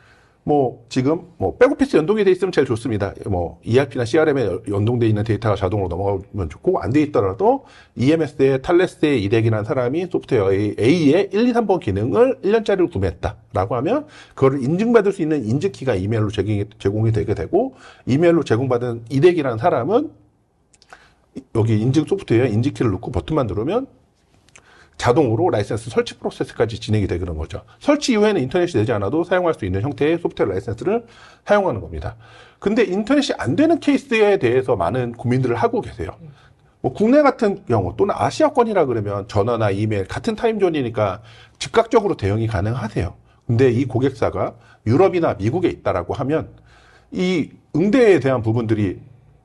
지금 백오피스 연동이 돼 있으면 제일 좋습니다. ERP나 CRM에 연동돼 있는 데이터가 자동으로 넘어가면 좋고, 안 돼 있더라도 EMS에 탈레스의 이덱이라는 사람이 소프트웨어 A의 1, 2, 3번 기능을 1년짜리를 구매했다라고 하면 그거를 인증받을 수 있는 인증키가 이메일로 제공이 되게 되고, 이메일로 제공받은 이덱이라는 사람은 여기 인증 소프트웨어에 인증키를 넣고 버튼만 누르면 자동으로 라이센스 설치 프로세스까지 진행이 되는 거죠. 설치 이후에는 인터넷이 되지 않아도 사용할 수 있는 형태의 소프트웨어 라이센스를 사용하는 겁니다. 근데 인터넷이 안 되는 케이스에 대해서 많은 고민들을 하고 계세요. 국내 같은 경우 또는 아시아권이라 그러면 전화나 이메일 같은 타임존이니까 즉각적으로 대응이 가능하세요. 근데 이 고객사가 유럽이나 미국에 있다라고 하면 이 응대에 대한 부분들이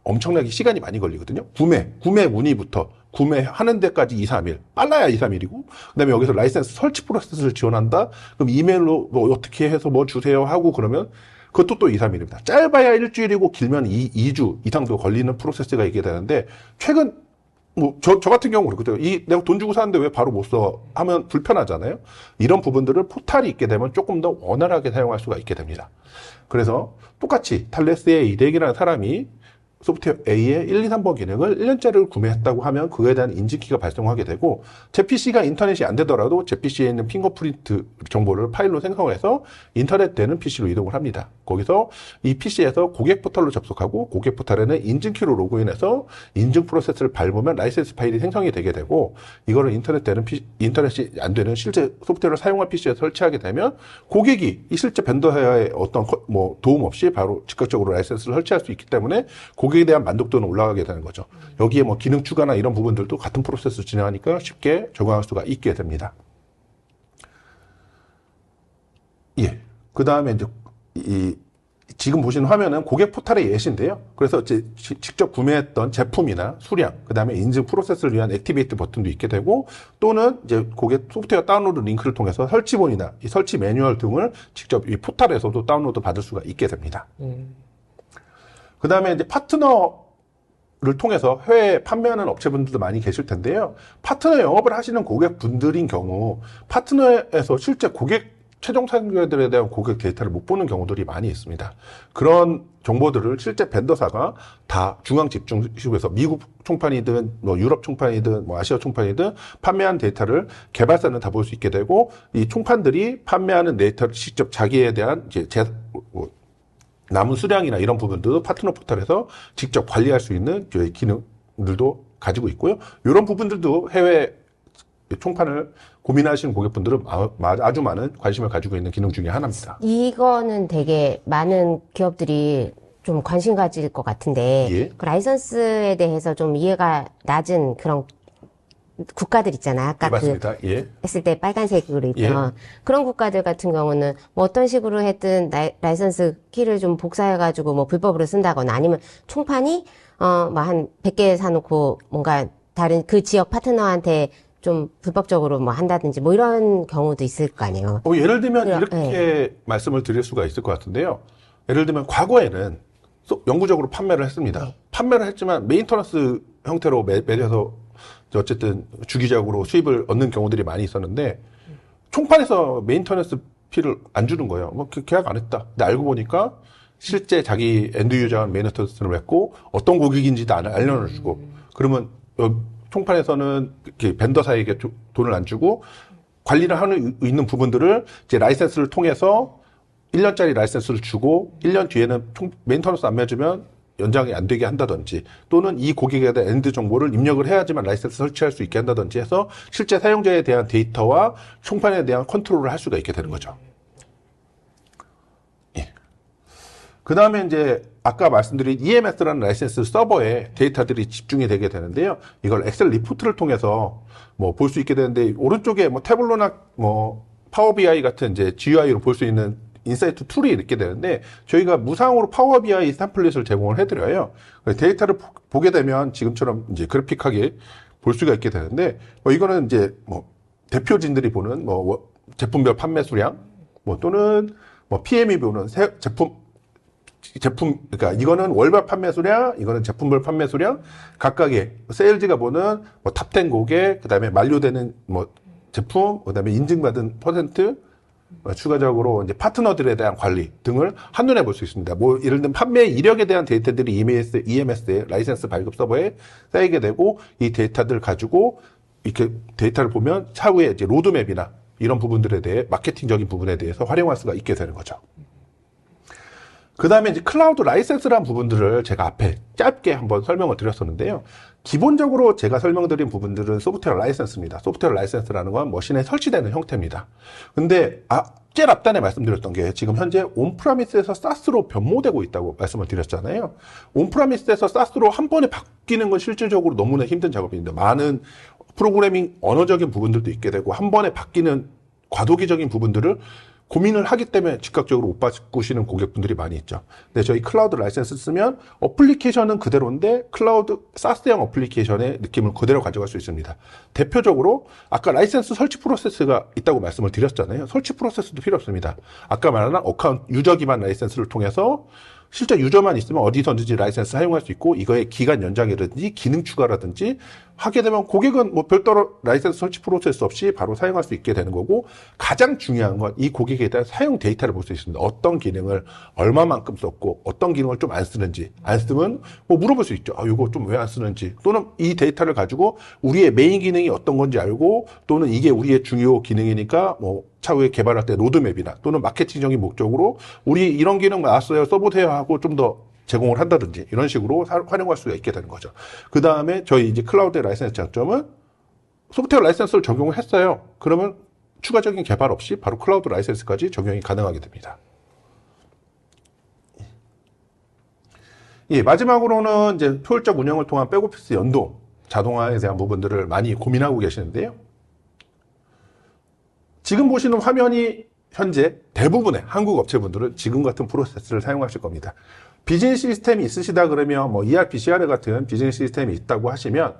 엄청나게 시간이 많이 걸리거든요. 구매 문의부터 구매하는 데까지 2, 3일. 빨라야 2, 3일이고, 그 다음에 여기서 라이센스 설치 프로세스를 지원한다? 그럼 이메일로 어떻게 해서 주세요 하고 그러면 그것도 또 2, 3일입니다. 짧아야 일주일이고 길면 2주 이상도 걸리는 프로세스가 있게 되는데, 최근, 저 같은 경우 그렇거든요. 내가 돈 주고 사는데 왜 바로 못 써? 하면 불편하잖아요. 이런 부분들을 포탈이 있게 되면 조금 더 원활하게 사용할 수가 있게 됩니다. 그래서 똑같이 탈레스의 이덱이라는 사람이 소프트웨어 A의 1, 2, 3번 기능을 1년짜리를 구매했다고 하면 그에 대한 인증키가 발송하게 되고, 제 PC가 인터넷이 안 되더라도 제 PC에 있는 핑거프린트 정보를 파일로 생성해서 인터넷 되는 PC로 이동을 합니다. 거기서 이 PC에서 고객 포털로 접속하고, 고객 포털에는 인증키로 로그인해서 인증 프로세스를 밟으면 라이센스 파일이 생성이 되게 되고, 이거를 인터넷이 안 되는 실제 소프트웨어를 사용한 PC에 설치하게 되면 고객이 이 실제 벤더의 어떤 도움 없이 바로 즉각적으로 라이센스를 설치할 수 있기 때문에 고객에 대한 만족도는 올라가게 되는 거죠. 여기에 기능 추가나 이런 부분들도 같은 프로세스 진행하니까 쉽게 적용할 수가 있게 됩니다. 예. 그 다음에 이제 지금 보시는 화면은 고객 포탈의 예시인데요. 그래서 직접 구매했던 제품이나 수량, 그 다음에 인증 프로세스를 위한 액티베이트 버튼도 있게 되고, 또는 이제 고객 소프트웨어 다운로드 링크를 통해서 설치본이나 이 설치 매뉴얼 등을 직접 이 포탈에서도 다운로드 받을 수가 있게 됩니다. 그 다음에 이제 파트너를 통해서 해외에 판매하는 업체분들도 많이 계실 텐데요. 파트너 영업을 하시는 고객분들인 경우, 파트너에서 실제 최종 사용자들에 대한 고객 데이터를 못 보는 경우들이 많이 있습니다. 그런 정보들을 실제 벤더사가 다 중앙 집중식에서 미국 총판이든 유럽 총판이든 아시아 총판이든 판매한 데이터를 개발사는 다 볼 수 있게 되고, 이 총판들이 판매하는 데이터를 직접 자기에 대한 남은 수량이나 이런 부분들도 파트너 포털에서 직접 관리할 수 있는 기능들도 가지고 있고요. 이런 부분들도 해외 총판을 고민하시는 고객분들은 아주 많은 관심을 가지고 있는 기능 중에 하나입니다. 이거는 되게 많은 기업들이 좀 관심 가질 것 같은데, 예. 그 라이선스에 대해서 좀 이해가 낮은 그런 국가들 있잖아. 아까 맞습니다. 예. 했을 때 빨간색으로 있던 그런 국가들 같은 경우는 어떤 식으로 했든 라이선스 키를 좀 복사해가지고 불법으로 쓴다거나, 아니면 총판이 한 100개 사놓고 뭔가 다른 그 지역 파트너한테 좀 불법적으로 한다든지 이런 경우도 있을 거 아니에요. 예를 들면 이렇게 말씀을 드릴 수가 있을 것 같은데요. 예를 들면 과거에는 영구적으로 판매를 했습니다. 판매를 했지만 메인터넌스 형태로 매겨서 어쨌든 주기적으로 수입을 얻는 경우들이 많이 있었는데, 총판에서 메인터넌스 피를 안 주는 거예요. 뭐 계약 안 했다. 근데 알고 보니까 실제 자기 엔드 유저가 메인터넌스를 했고 어떤 고객인지도 알려주고 그러면 총판에서는 벤더사에게 돈을 안 주고 관리를 하는 있는 부분들을 이제 라이센스를 통해서 1년짜리 라이센스를 주고 1년 뒤에는 메인터넌스 안 맺으면 연장이 안 되게 한다든지 또는 이 고객에 대한 엔드 정보를 입력을 해야지만 라이센스 설치할 수 있게 한다든지 해서 실제 사용자에 대한 데이터와 총판에 대한 컨트롤을 할 수가 있게 되는 거죠. 예. 그 다음에 이제 아까 말씀드린 EMS라는 라이센스 서버에 데이터들이 집중이 되게 되는데요. 이걸 엑셀 리포트를 통해서 뭐 볼 수 있게 되는데 오른쪽에 뭐 태블로나 뭐 파워 BI 같은 이제 GUI로 볼 수 있는 인사이트 툴이 있게 되는데 저희가 무상으로 파워 BI 템플릿을 제공을 해드려요. 데이터를 보게 되면 지금처럼 이제 그래픽하게 볼 수가 있게 되는데 뭐 이거는 이제 뭐 대표진들이 보는 뭐 제품별 판매 수량 뭐 또는 뭐 PM이 보는 제품 그러니까 이거는 월별 판매 수량, 이거는 제품별 판매 수량, 각각의 세일즈가 보는 뭐 탑10 고객, 그 다음에 만료되는 뭐 제품, 그 다음에 인증받은 퍼센트, 추가적으로 이제 파트너들에 대한 관리 등을 한눈에 볼 수 있습니다. 뭐 예를 들면 판매 이력에 대한 데이터들이 EMS의 라이센스 발급 서버에 쌓이게 되고 이 데이터들 가지고 이렇게 데이터를 보면 차후에 이제 로드맵이나 이런 부분들에 대해 마케팅적인 부분에 대해서 활용할 수가 있게 되는 거죠. 그 다음에 이제 클라우드 라이센스라는 부분들을 제가 앞에 짧게 한번 설명을 드렸었는데요. 기본적으로 제가 설명드린 부분들은 소프트웨어 라이센스입니다. 소프트웨어 라이센스라는 건 머신에 설치되는 형태입니다. 근데 제일 앞단에 말씀드렸던 게 지금 현재 온프라미스에서 사스로 변모되고 있다고 말씀을 드렸잖아요. 온프라미스에서 사스로 한 번에 바뀌는 건 실질적으로 너무나 힘든 작업인데 많은 프로그래밍 언어적인 부분들도 있게 되고 한 번에 바뀌는 과도기적인 부분들을 고민을 하기 때문에 즉각적으로 못 바꾸시는 고객분들이 많이 있죠. 근데 저희 클라우드 라이센스 쓰면 어플리케이션은 그대로인데 클라우드 사스형 어플리케이션의 느낌을 그대로 가져갈 수 있습니다. 대표적으로 아까 라이센스 설치 프로세스가 있다고 말씀을 드렸잖아요. 설치 프로세스도 필요 없습니다. 아까 말한 어카운트 유저 기반 라이센스를 통해서 실제 유저만 있으면 어디서든지 라이센스 사용할 수 있고 이거의 기간 연장이라든지 기능 추가라든지 하게 되면 고객은 뭐 별도로 라이센스 설치 프로세스 없이 바로 사용할 수 있게 되는 거고 가장 중요한 건 이 고객에 대한 사용 데이터를 볼 수 있습니다. 어떤 기능을 얼마만큼 썼고 어떤 기능을 좀 안 쓰는지 안 쓰면 뭐 물어볼 수 있죠. 이거 좀 왜 안 쓰는지 또는 이 데이터를 가지고 우리의 메인 기능이 어떤 건지 알고 또는 이게 우리의 중요 기능이니까 뭐 차후에 개발할 때 로드맵이나 또는 마케팅적인 목적으로 우리 이런 기능 나왔어요 써보세요 하고 좀 더 제공을 한다든지 이런 식으로 활용할 수가 있게 되는 거죠. 그 다음에 저희 이제 클라우드 라이센스 장점은 소프트웨어 라이센스를 적용을 했어요. 그러면 추가적인 개발 없이 바로 클라우드 라이센스까지 적용이 가능하게 됩니다. 예, 마지막으로는 이제 효율적 운영을 통한 백오피스 연동, 자동화에 대한 부분들을 많이 고민하고 계시는데요. 지금 보시는 화면이 현재 대부분의 한국 업체분들은 지금 같은 프로세스를 사용하실 겁니다. 비즈니스 시스템이 있으시다 그러면 뭐 ERP, CR 같은 비즈니스 시스템이 있다고 하시면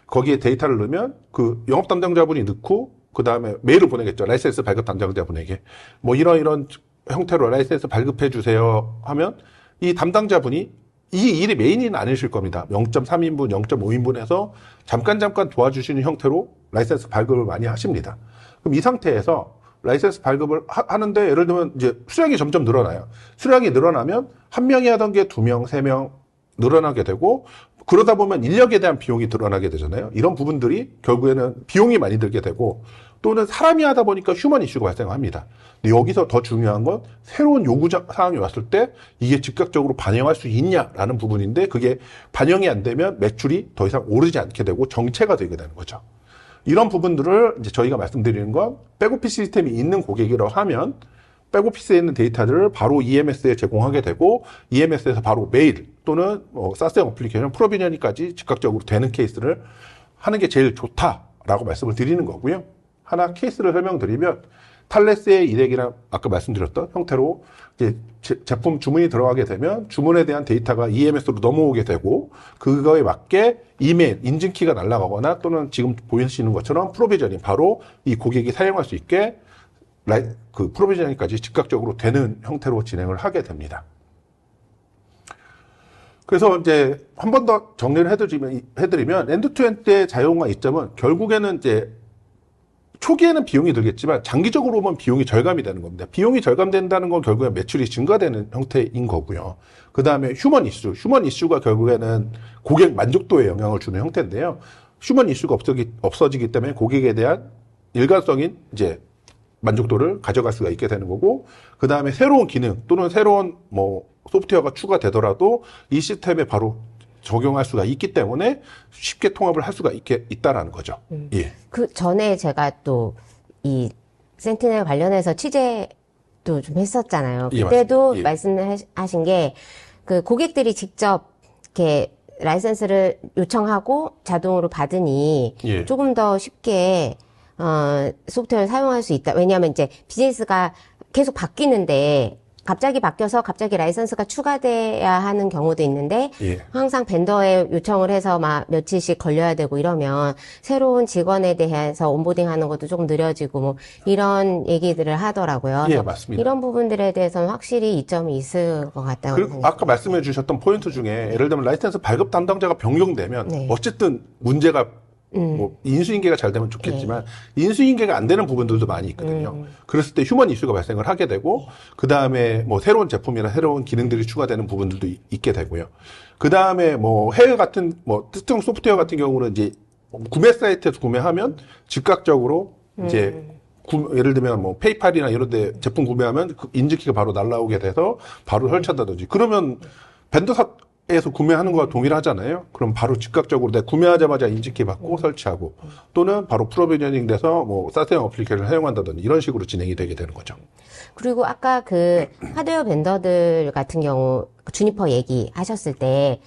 거기에 데이터를 넣으면 그 영업 담당자분이 넣고 그 다음에 메일을 보내겠죠. 라이센스 발급 담당자분에게 뭐 이런 형태로 라이센스 발급해 주세요 하면 이 담당자분이 이 일이 메인은 아니실 겁니다. 0.3인분, 0.5인분 해서 잠깐 도와주시는 형태로 라이센스 발급을 많이 하십니다. 그럼 이 상태에서 라이센스 발급을 하는데 예를 들면 이제 수량이 점점 늘어나요. 수량이 늘어나면 한 명이 하던 게 2명, 3명 늘어나게 되고 그러다 보면 인력에 대한 비용이 늘어나게 되잖아요. 이런 부분들이 결국에는 비용이 많이 들게 되고 또는 사람이 하다 보니까 휴먼 이슈가 발생합니다. 근데 여기서 더 중요한 건 새로운 요구 사항이 왔을 때 이게 즉각적으로 반영할 수 있냐라는 부분인데 그게 반영이 안 되면 매출이 더 이상 오르지 않게 되고 정체가 되게 되는 거죠. 이런 부분들을 이제 저희가 말씀드리는 건 백오피스 시스템이 있는 고객이라고 하면 백오피스에 있는 데이터들을 바로 EMS에 제공하게 되고 EMS에서 바로 메일 또는 사스형 어플리케이션 프로비저닝까지 즉각적으로 되는 케이스를 하는 게 제일 좋다라고 말씀을 드리는 거고요. 하나 케이스를 설명드리면 탈레스의 일액이랑 아까 말씀드렸던 형태로 이제 제품 주문이 들어가게 되면 주문에 대한 데이터가 EMS로 넘어오게 되고 그거에 맞게 이메일, 인증키가 날아가거나 또는 지금 보이시는 것처럼 프로비저닝 바로 이 고객이 사용할 수 있게 그 프로비저닝까지 즉각적으로 되는 형태로 진행을 하게 됩니다. 그래서 이제 한 번 더 정리를 해드리면 엔드 투 엔드의 자용화 이점은 결국에는 이제 초기에는 비용이 들겠지만 장기적으로 보면 비용이 절감이 되는 겁니다. 비용이 절감된다는 건 결국엔 매출이 증가되는 형태인 거고요. 그 다음에 휴먼 이슈가 결국에는 고객 만족도에 영향을 주는 형태인데요. 휴먼 이슈가 없어지기 때문에 고객에 대한 일관성인 이제 만족도를 가져갈 수가 있게 되는 거고, 그 다음에 새로운 기능 또는 새로운 뭐 소프트웨어가 추가되더라도 이 시스템에 바로 적용할 수가 있기 때문에 쉽게 통합을 할 수가 있다라는 거죠. 예. 그 전에 제가 또 이 센티넬 관련해서 취재도 좀 했었잖아요. 예, 그때도 맞습니다. 예. 말씀하신 게 그 고객들이 직접 이렇게 라이선스를 요청하고 자동으로 받으니 예. 조금 더 쉽게 소프트웨어를 사용할 수 있다. 왜냐하면 이제 비즈니스가 계속 바뀌는데 갑자기 바뀌어서 갑자기 라이선스가 추가돼야 하는 경우도 있는데 예. 항상 벤더에 요청을 해서 막 며칠씩 걸려야 되고 이러면 새로운 직원에 대해서 온보딩하는 것도 조금 느려지고 뭐 이런 얘기들을 하더라고요. 예, 그래서 맞습니다. 이런 부분들에 대해서는 확실히 이점이 있을 것 같다고 그리고 생각합니다. 아까 말씀해 주셨던 포인트 중에 예를 들면 라이센스 발급 담당자가 변경되면 네. 어쨌든 문제가 뭐 인수인계가 잘 되면 좋겠지만 인수인계가 안 되는 부분들도 많이 있거든요. 그랬을 때 휴먼 이슈가 발생을 하게 되고 그 다음에 뭐 새로운 제품이나 새로운 기능들이 추가되는 부분들도 있게 되고요. 그 다음에 뭐 해외 같은 뭐 특정 소프트웨어 같은 경우는 이제 구매 사이트에서 구매하면 즉각적으로 이제 예를 들면 뭐 페이팔이나 이런 데 제품 구매하면 그 인증키가 바로 날라오게 돼서 바로 설치한다든지 그러면 벤더사에서 구매하는 거와 동일하잖아요. 그럼 바로 즉각적으로 내가 구매하자마자 인증키 받고 설치하고 또는 바로 프로비저닝 돼서 뭐 사스형 어플리케이션을 사용한다든지 이런 식으로 진행이 되게 되는 거죠. 그리고 아까 그 하드웨어 벤더들 같은 경우 주니퍼 얘기하셨을 때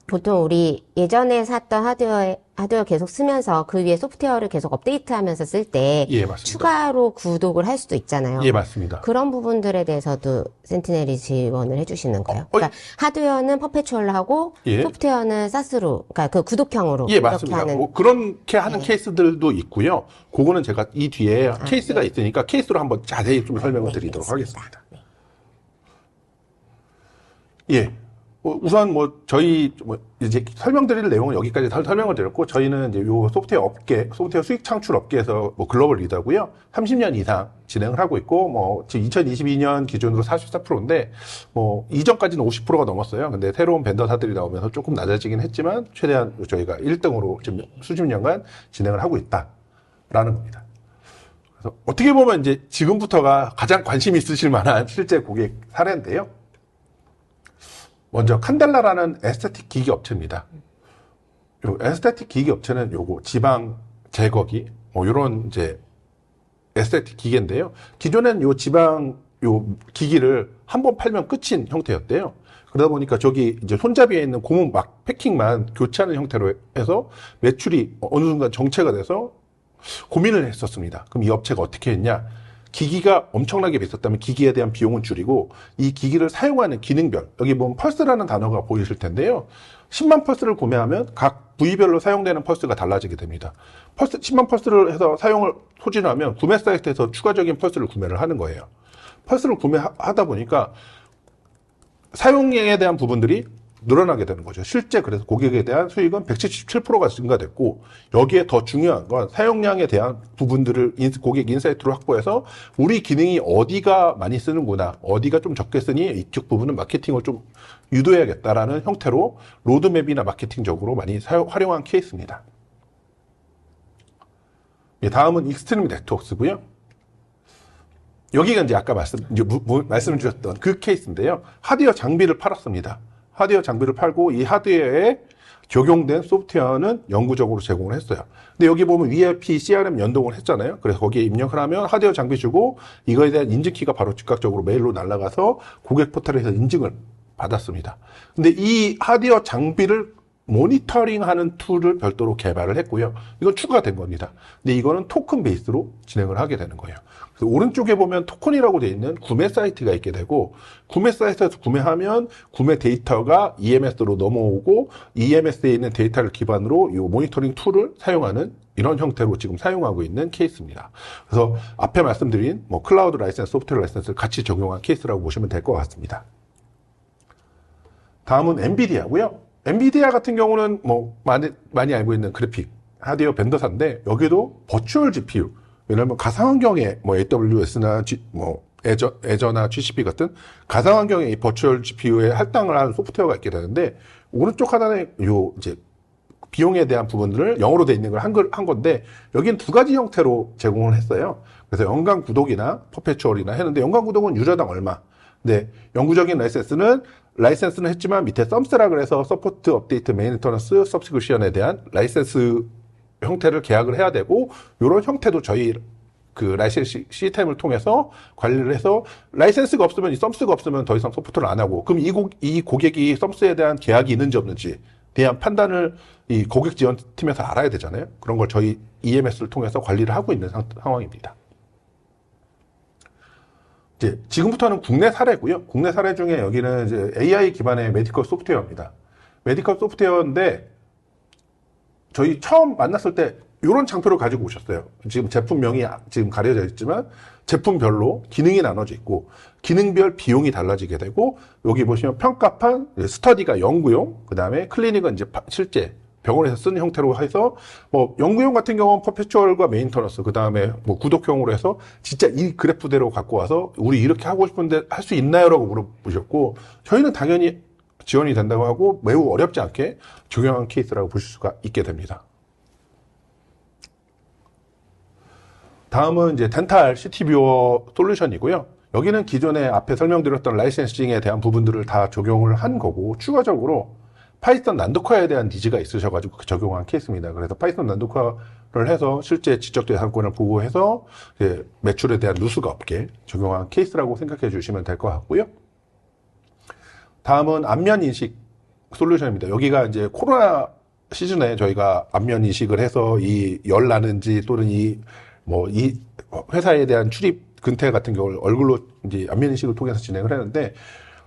보통 우리 예전에 샀던 하드웨어 계속 쓰면서 그 위에 소프트웨어를 계속 업데이트하면서 쓸 때 예, 맞습니다. 추가로 구독을 할 수도 있잖아요. 예, 맞습니다. 그런 부분들에 대해서도 센티넬이 지원을 해주시는 거예요. 그러니까 하드웨어는 퍼페추얼로 하고 예. 소프트웨어는 사스로, 그러니까 그 구독형으로 예, 이렇게 맞습니다. 하는. 뭐 그렇게 하는 케이스들도 있고요. 그거는 제가 이 뒤에 케이스가 있으니까 케이스로 한번 자세히 좀 설명을 드리도록 하겠습니다. 예. 우선 뭐 저희 뭐 이제 설명드릴 내용은 여기까지 설명을 드렸고 저희는 이제 요 소프트웨어 수익 창출 업계에서 뭐 글로벌 리더고요. 30년 이상 진행을 하고 있고 뭐 지금 2022년 기준으로 44%인데 뭐 이전까지는 50%가 넘었어요. 근데 새로운 벤더사들이 나오면서 조금 낮아지긴 했지만 최대한 저희가 1등으로 지금 수십 년간 진행을 하고 있다라는 겁니다. 그래서 어떻게 보면 이제 지금부터가 가장 관심 있으실 만한 실제 고객 사례인데요. 먼저 칸델라라는 에스테틱 기기 업체입니다. 요 에스테틱 기기 업체는 요거 지방 제거기 뭐 요런 이제 에스테틱 기계인데요. 기존엔 요 지방 요 기기를 한번 팔면 끝인 형태였대요. 그러다 보니까 저기 이제 손잡이에 있는 고무 막 패킹만 교체하는 형태로 해서 매출이 어느 순간 정체가 돼서 고민을 했었습니다. 그럼 이 업체가 어떻게 했냐? 기기가 엄청나게 비쌌다면 기기에 대한 비용은 줄이고 이 기기를 사용하는 기능별, 여기 보면 펄스라는 단어가 보이실 텐데요. 10만 펄스를 구매하면 각 부위별로 사용되는 펄스가 달라지게 됩니다. 10만 펄스를 해서 사용을 소진하면 구매 사이트에서 추가적인 펄스를 구매를 하는 거예요. 펄스를 구매하다 보니까 사용량에 대한 부분들이 늘어나게 되는 거죠. 실제 그래서 고객에 대한 수익은 177%가 증가됐고 여기에 더 중요한 건 사용량에 대한 부분들을 고객 인사이트로 확보해서 우리 기능이 어디가 많이 쓰는구나, 어디가 좀 적게 쓰니 이쪽 부분은 마케팅을 좀 유도해야겠다라는 형태로 로드맵이나 마케팅적으로 많이 활용한 케이스입니다. 예, 다음은 익스트림 네트워크스고요. 여기가 이제 아까 말씀 주셨던 그 케이스인데요. 하드웨어 장비를 팔았습니다. 하드웨어 장비를 팔고 이 하드웨어에 적용된 소프트웨어는 영구적으로 제공을 했어요. 근데 여기 보면 ERP, CRM 연동을 했잖아요. 그래서 거기에 입력을 하면 하드웨어 장비 주고 이거에 대한 인증키가 바로 즉각적으로 메일로 날아가서 고객 포털에서 인증을 받았습니다. 근데 이 하드웨어 장비를 모니터링하는 툴을 별도로 개발을 했고요. 이건 추가된 겁니다. 근데 이거는 토큰 베이스로 진행을 하게 되는 거예요. 그래서 오른쪽에 보면 토큰이라고 되어 있는 구매 사이트가 있게 되고 구매 사이트에서 구매하면 구매 데이터가 EMS로 넘어오고 EMS에 있는 데이터를 기반으로 이 모니터링 툴을 사용하는 이런 형태로 지금 사용하고 있는 케이스입니다. 그래서 앞에 말씀드린 뭐 클라우드 라이센스, 소프트웨어 라이센스를 같이 적용한 케이스라고 보시면 될 것 같습니다. 다음은 엔비디아고요. 엔비디아 같은 경우는 뭐 많이 알고 있는 그래픽 하드웨어 벤더사인데 여기도 버추얼 GPU 왜냐하면 가상환경에 뭐 AWS나 뭐 애저나 GCP 같은 가상환경에 이 버추얼 GPU에 할당을 하는 소프트웨어가 있게 되는데 오른쪽 하단에 요 이제 비용에 대한 부분들을 영어로 돼 있는 걸 한 건데 여기는 두 가지 형태로 제공을 했어요. 그래서 연간 구독이나 퍼페추얼이나 했는데 연간 구독은 유저당 얼마. 근데 영구적인 라이센스는 했지만 밑에 썸스라 그래서 서포트, 업데이트, 메인터넌스, 서브스크립션에 대한 라이센스 형태를 계약을 해야 되고 이런 형태도 저희 그 라이센스 시스템을 통해서 관리를 해서 라이센스가 없으면 이 썸스가 없으면 더 이상 서포트를 안 하고 그럼 이 고객이 썸스에 대한 계약이 있는지 없는지 대한 판단을 이 고객 지원팀에서 알아야 되잖아요. 그런 걸 저희 EMS를 통해서 관리를 하고 있는 상황입니다. 이제 지금부터는 국내 사례고요. 국내 사례 중에 여기는 이제 AI 기반의 메디컬 소프트웨어입니다. 메디컬 소프트웨어인데 저희 처음 만났을 때 이런 장표를 가지고 오셨어요. 지금 제품명이 지금 가려져 있지만 제품별로 기능이 나눠져 있고 기능별 비용이 달라지게 되고 여기 보시면 평가판, 스터디가 연구용, 그 다음에 클리닉은 이제 실제 병원에서 쓰는 형태로 해서 뭐 연구용 같은 경우는 퍼페추얼과 메인터넌스, 그 다음에 뭐 구독형으로 해서 진짜 이 그래프대로 갖고 와서 우리 이렇게 하고 싶은데 할 수 있나요? 라고 물어보셨고 저희는 당연히 지원이 된다고 하고 매우 어렵지 않게 적용한 케이스라고 보실 수가 있게 됩니다. 다음은 이제 덴탈 시티뷰어 솔루션이고요. 여기는 기존에 앞에 설명드렸던 라이센싱에 대한 부분들을 다 적용을 한 거고 추가적으로 파이썬 난독화에 대한 니즈가 있으셔가지고 적용한 케이스입니다. 그래서 파이썬 난독화를 해서 실제 지적재산권을 보호해서 매출에 대한 누수가 없게 적용한 케이스라고 생각해 주시면 될 것 같고요. 다음은 안면 인식 솔루션입니다. 여기가 이제 코로나 시즌에 저희가 안면 인식을 해서 이 열 나는지 또는 이 회사에 대한 출입 근태 같은 경우를 얼굴로 이제 안면 인식을 통해서 진행을 했는데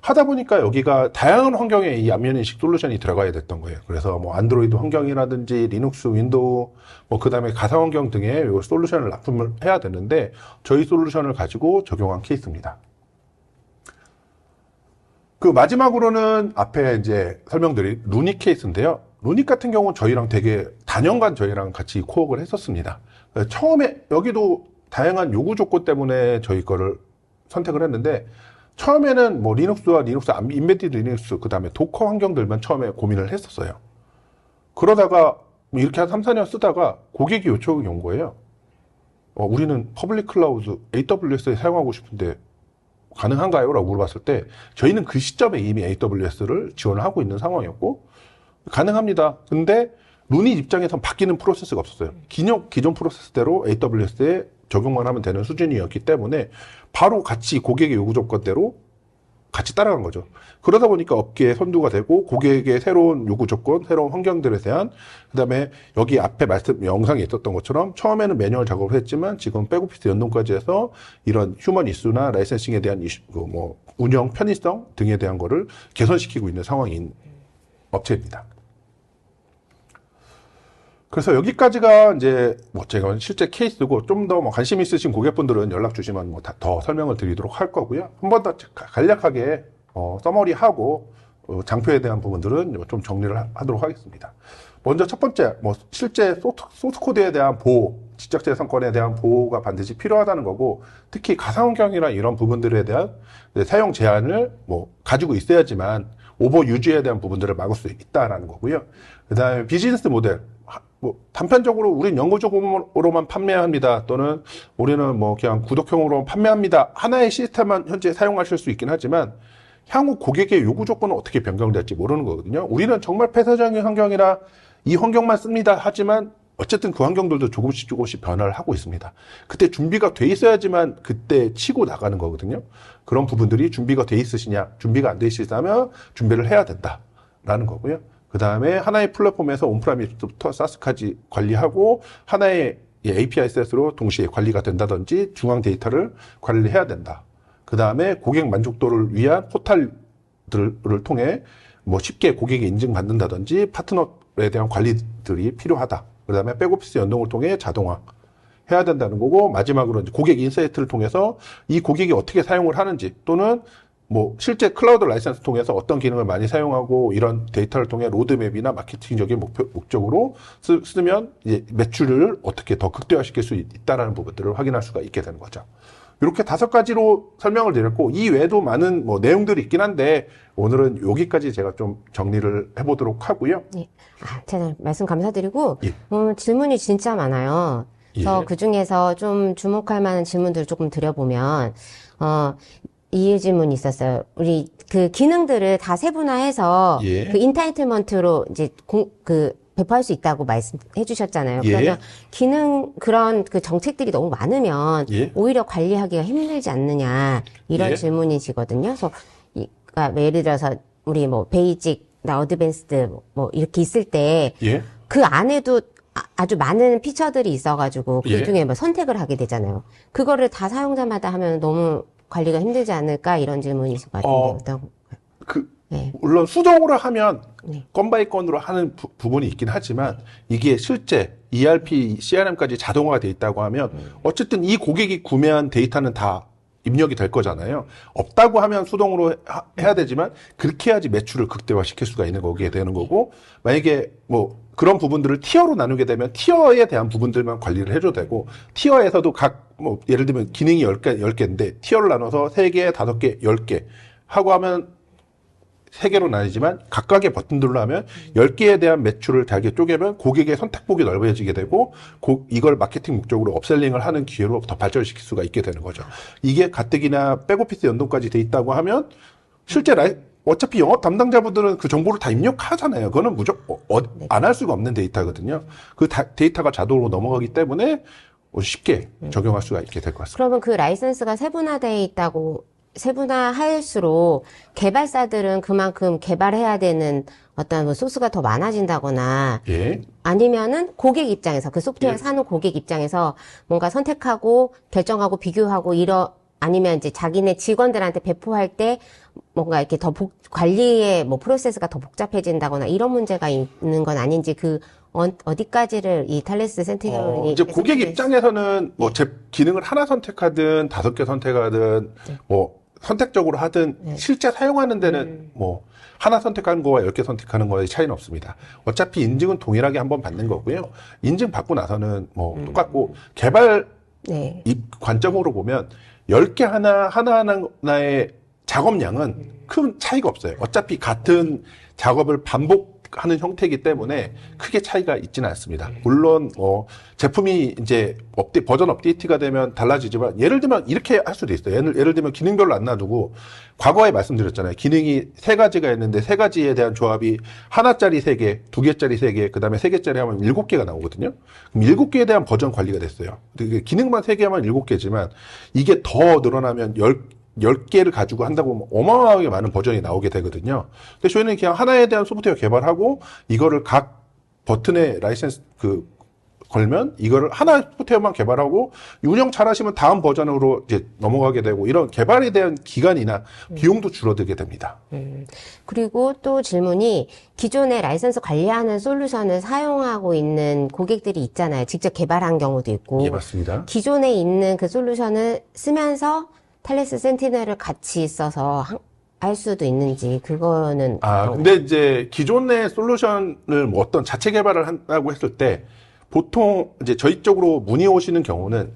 하다 보니까 여기가 다양한 환경에 이 안면 인식 솔루션이 들어가야 됐던 거예요. 그래서 뭐 안드로이드 환경이라든지 리눅스, 윈도우, 뭐 그다음에 가상 환경 등의 요 솔루션을 납품을 해야 되는데 저희 솔루션을 가지고 적용한 케이스입니다. 그 마지막으로는 앞에 이제 설명드린 루닉 케이스인데요. 루닉 같은 경우는 저희랑 되게 단연간 저희랑 같이 코업을 했었습니다. 처음에 여기도 다양한 요구 조건 때문에 저희 거를 선택을 했는데 처음에는 뭐 리눅스와 리눅스 인베디드 리눅스 그 다음에 도커 환경들만 처음에 고민을 했었어요. 그러다가 이렇게 한 3, 4년 쓰다가 고객이 요청이 온 거예요. 우리는 퍼블릭 클라우드 AWS에 사용하고 싶은데 가능한가요? 라고 물어봤을 때 저희는 그 시점에 이미 AWS를 지원을 하고 있는 상황이었고 가능합니다. 근데 루닛 입장에선 바뀌는 프로세스가 없었어요. 기존 프로세스대로 AWS에 적용만 하면 되는 수준이었기 때문에 바로 같이 고객의 요구 조건대로 같이 따라간 거죠. 그러다 보니까 업계의 선두가 되고 고객의 새로운 요구 조건, 새로운 환경들에 대한 그다음에 여기 앞에 영상에 있었던 것처럼 처음에는 매뉴얼 작업을 했지만 지금 백오피스 연동까지 해서 이런 휴먼 이슈나 라이센싱에 대한 이슈, 뭐 운영 편의성 등에 대한 거를 개선시키고 있는 상황인 업체입니다. 그래서 여기까지가 이제 뭐 제가 실제 케이스고 좀 더 뭐 관심 있으신 고객분들은 연락 주시면 뭐 더 설명을 드리도록 할 거고요. 한 번 더 간략하게 서머리하고 장표에 대한 부분들은 좀 정리를 하도록 하겠습니다. 먼저 첫 번째, 뭐 실제 소스 코드에 대한 보호, 지적재산권에 대한 보호가 반드시 필요하다는 거고, 특히 가상환경이나 이런 부분들에 대한 사용 제한을 뭐 가지고 있어야지만 오버 유지에 대한 부분들을 막을 수 있다라는 거고요. 그다음에 비즈니스 모델. 뭐 단편적으로 우린 영구적으로만 판매합니다. 또는 우리는 뭐 그냥 구독형으로 판매합니다. 하나의 시스템만 현재 사용하실 수 있긴 하지만 향후 고객의 요구 조건은 어떻게 변경될지 모르는 거거든요. 우리는 정말 폐쇄적인 환경이라 이 환경만 씁니다. 하지만 어쨌든 그 환경들도 조금씩 변화를 하고 있습니다. 그때 준비가 돼 있어야지만 그때 치고 나가는 거거든요. 그런 부분들이 준비가 돼 있으시냐, 준비가 안 돼 있으시다면 준비를 해야 된다라는 거고요. 그 다음에 하나의 플랫폼에서 온프라미스부터 사스까지 관리하고 하나의 API 셋으로 동시에 관리가 된다든지 중앙 데이터를 관리해야 된다. 그 다음에 고객 만족도를 위한 포털들을 통해 뭐 쉽게 고객이 인증받는다든지 파트너에 대한 관리들이 필요하다. 그 다음에 백오피스 연동을 통해 자동화 해야 된다는 거고 마지막으로 이제 고객 인사이트를 통해서 이 고객이 어떻게 사용을 하는지 또는 뭐 실제 클라우드 라이센스 통해서 어떤 기능을 많이 사용하고 이런 데이터를 통해 로드맵이나 마케팅적인 목적으로 쓰면 이제 매출을 어떻게 더 극대화시킬 수 있다라는 부분들을 확인할 수가 있게 되는 거죠. 이렇게 5가지로 설명을 드렸고 이 외에도 많은 뭐 내용들이 있긴 한데 오늘은 여기까지 제가 좀 정리를 해보도록 하고요. 예. 제가 말씀 감사드리고 예. 질문이 진짜 많아요. 그래서 예. 그 중에서 좀 주목할 만한 질문들을 조금 드려보면 이 질문이 있었어요. 우리 그 기능들을 다 세분화해서 예. 그 인타이틀먼트로 이제 배포할 수 있다고 말씀해 주셨잖아요. 예. 그러면 그런 그 정책들이 너무 많으면 예. 오히려 관리하기가 힘들지 않느냐 이런 예. 질문이시거든요. 그래서 그러니까 예를 들어서 우리 뭐 베이직나 어드밴스드 뭐 이렇게 있을 때 예. 그 안에도 아주 많은 피처들이 있어가지고 그 예. 중에 뭐 선택을 하게 되잖아요. 그거를 다 사용자마다 하면 너무 관리가 힘들지 않을까 이런 질문이신 것 같은데 네. 물론 수동으로 하면 네. 건 바이 건으로 하는 부분이 있긴 하지만 이게 실제 ERP, CRM까지 자동화가 돼 있다고 하면 어쨌든 이 고객이 구매한 데이터는 다 입력이 될 거잖아요. 없다고 하면 수동으로 해야 되지만 그렇게 해야지 매출을 극대화시킬 수가 있는 거기에 되는 거고 만약에 뭐 그런 부분들을 티어로 나누게 되면 티어에 대한 부분들만 관리를 해줘도 되고 티어에서도 각 뭐 예를 들면 기능이 10개인데 티어를 나눠서 3개, 5개, 10개 하고 하면 3개로 나뉘지만 각각의 버튼들로 하면 10개에 대한 매출을 달게 쪼개면 고객의 선택폭이 넓어지게 되고 이걸 마케팅 목적으로 업셀링을 하는 기회로 더 발전시킬 수가 있게 되는 거죠. 이게 가뜩이나 백오피스 연동까지 돼 있다고 하면 실제 어차피 영업 담당자분들은 그 정보를 다 입력하잖아요. 그거는 무조건 안 할 수가 없는 데이터거든요. 그 데이터가 자동으로 넘어가기 때문에 쉽게 적용할 수가 있게 될 것 같습니다. 그러면 그 라이선스가 세분화되어 있다고 세분화할수록 개발사들은 그만큼 개발해야 되는 어떤 뭐 소스가 더 많아진다거나 예. 아니면은 고객 입장에서 그 소프트웨어 예. 사는 고객 입장에서 뭔가 선택하고 결정하고 비교하고 아니면 이제 자기네 직원들한테 배포할 때 뭔가 이렇게 더 관리의 뭐 프로세스가 더 복잡해진다거나 이런 문제가 있는 건 아닌지 어디까지를 이 탈레스 센티널이 이제 고객 입장에서는 뭐 제 기능을 하나 선택하든 5개 선택하든 뭐 선택적으로 하든 실제 사용하는 데는 뭐 하나 선택하는 거와 10개 선택하는 거의 차이는 없습니다. 어차피 인증은 동일하게 한번 받는 거고요. 인증 받고 나서는 뭐 똑같고 개발 관점으로 보면 10개 하나하나의 작업량은 큰 차이가 없어요. 어차피 같은 작업을 반복하는 형태이기 때문에 크게 차이가 있지는 않습니다. 물론 제품이 이제 버전 업데이트가 되면 달라지지만 예를 들면 이렇게 할 수도 있어요. 예를 들면 기능별로 안 놔두고 과거에 말씀드렸잖아요. 기능이 3가지가 있는데 3가지에 대한 조합이 하나짜리 3개, 2개짜리 3개, 그 다음에 3개짜리 하면 7개가 나오거든요. 그럼 7개에 대한 버전 관리가 됐어요. 기능만 3개 하면 7개지만 이게 더 늘어나면 10개를 가지고 한다고 하면 어마어마하게 많은 버전이 나오게 되거든요. 근데 저희는 그냥 하나에 대한 소프트웨어 개발하고 이거를 각 버튼에 라이센스 걸면 이거를 하나 소프트웨어만 개발하고 운영 잘하시면 다음 버전으로 이제 넘어가게 되고 이런 개발에 대한 기간이나 비용도 줄어들게 됩니다. 그리고 또 질문이 기존의 라이선스 관리하는 솔루션을 사용하고 있는 고객들이 있잖아요. 직접 개발한 경우도 있고. 예, 맞습니다. 기존에 있는 그 솔루션을 쓰면서 탈레스 센티넬을 같이 써서 할 수도 있는지 그거는 근데 이제 기존의 솔루션을 뭐 어떤 자체 개발을 한다고 했을 때 보통 이제 저희 쪽으로 문의 오시는 경우는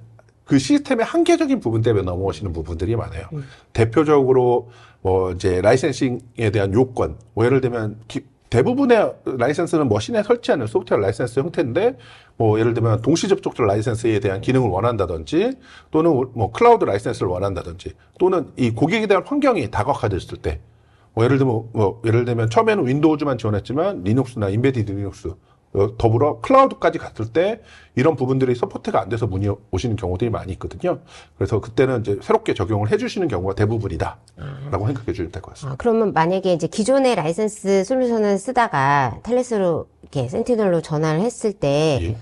그 시스템의 한계적인 부분 때문에 넘어오시는 부분들이 많아요. 대표적으로 뭐 이제 라이센싱에 대한 요건, 뭐 예를 들면 대부분의 라이센스는 머신에 설치하는 소프트웨어 라이센스 형태인데 뭐 예를 들면 동시 접촉자 라이센스에 대한 기능을 원한다든지 또는 뭐 클라우드 라이센스를 원한다든지 또는 이 고객에 대한 환경이 다각화됐을 때 뭐 예를 들면 처음에는 윈도우즈만 지원했지만 리눅스나 인베디드 리눅스 더불어 클라우드까지 갔을 때 이런 부분들이 서포트가 안 돼서 문의 오시는 경우들이 많이 있거든요. 그래서 그때는 이제 새롭게 적용을 해주시는 경우가 대부분이다라고 생각해 주시면 될 것 같습니다. 그러면 만약에 이제 기존의 라이센스 솔루션을 쓰다가 텔레스로 이렇게 센티널로 전환을 했을 때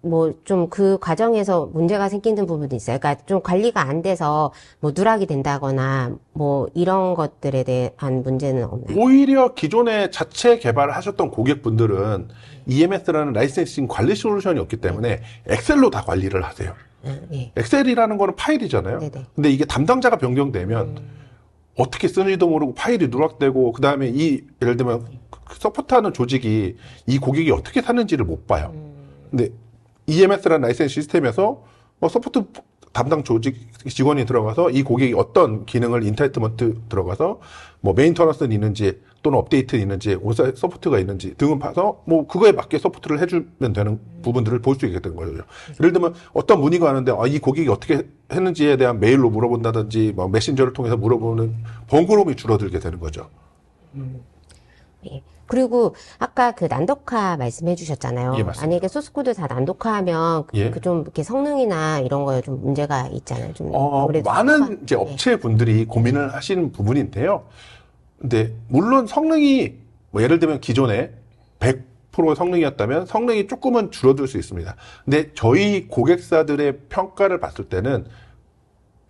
뭐 좀 그 과정에서 문제가 생기는 부분도 있어요. 그러니까 좀 관리가 안 돼서 뭐 누락이 된다거나 뭐 이런 것들에 대한 문제는 없나요? 오히려 기존에 자체 개발을 하셨던 고객분들은 EMS라는 라이센싱 관리 솔루션이 없기 때문에 엑셀로 다 관리를 하세요. 엑셀이라는 거는 파일이잖아요. 네네. 근데 이게 담당자가 변경되면 어떻게 쓰는지도 모르고 파일이 누락되고 그다음에 예를 들면 서포트하는 조직이 이 고객이 어떻게 사는지를 못 봐요. 근데 EMS라는 라이센스 시스템에서 서포트 담당 조직 직원이 들어가서 이 고객이 어떤 기능을 인타이트먼트 들어가서 뭐 메인터넌스는 있는지 또는 업데이트는 있는지 온사이트 서포트가 있는지 등을 봐서 뭐 그거에 맞게 서포트를 해주면 되는 부분들을 볼 수 있게 되는 거죠. 예를 들면 어떤 문의가 왔는데 이 고객이 어떻게 했는지에 대한 메일로 물어본다든지 뭐 메신저를 통해서 물어보는 번거로움이 줄어들게 되는 거죠. 예. 그리고 아까 그 난독화 말씀해 주셨잖아요. 예, 맞습니다. 만약에 소스코드 다 난독화하면 예. 좀 이렇게 성능이나 이런 거에 좀 문제가 있잖아요. 좀 아무래도 많은 이제 업체분들이 고민을 하시는 부분인데요. 근데 물론 성능이 뭐 예를 들면 기존에 100% 성능이었다면 성능이 조금은 줄어들 수 있습니다. 근데 저희 고객사들의 평가를 봤을 때는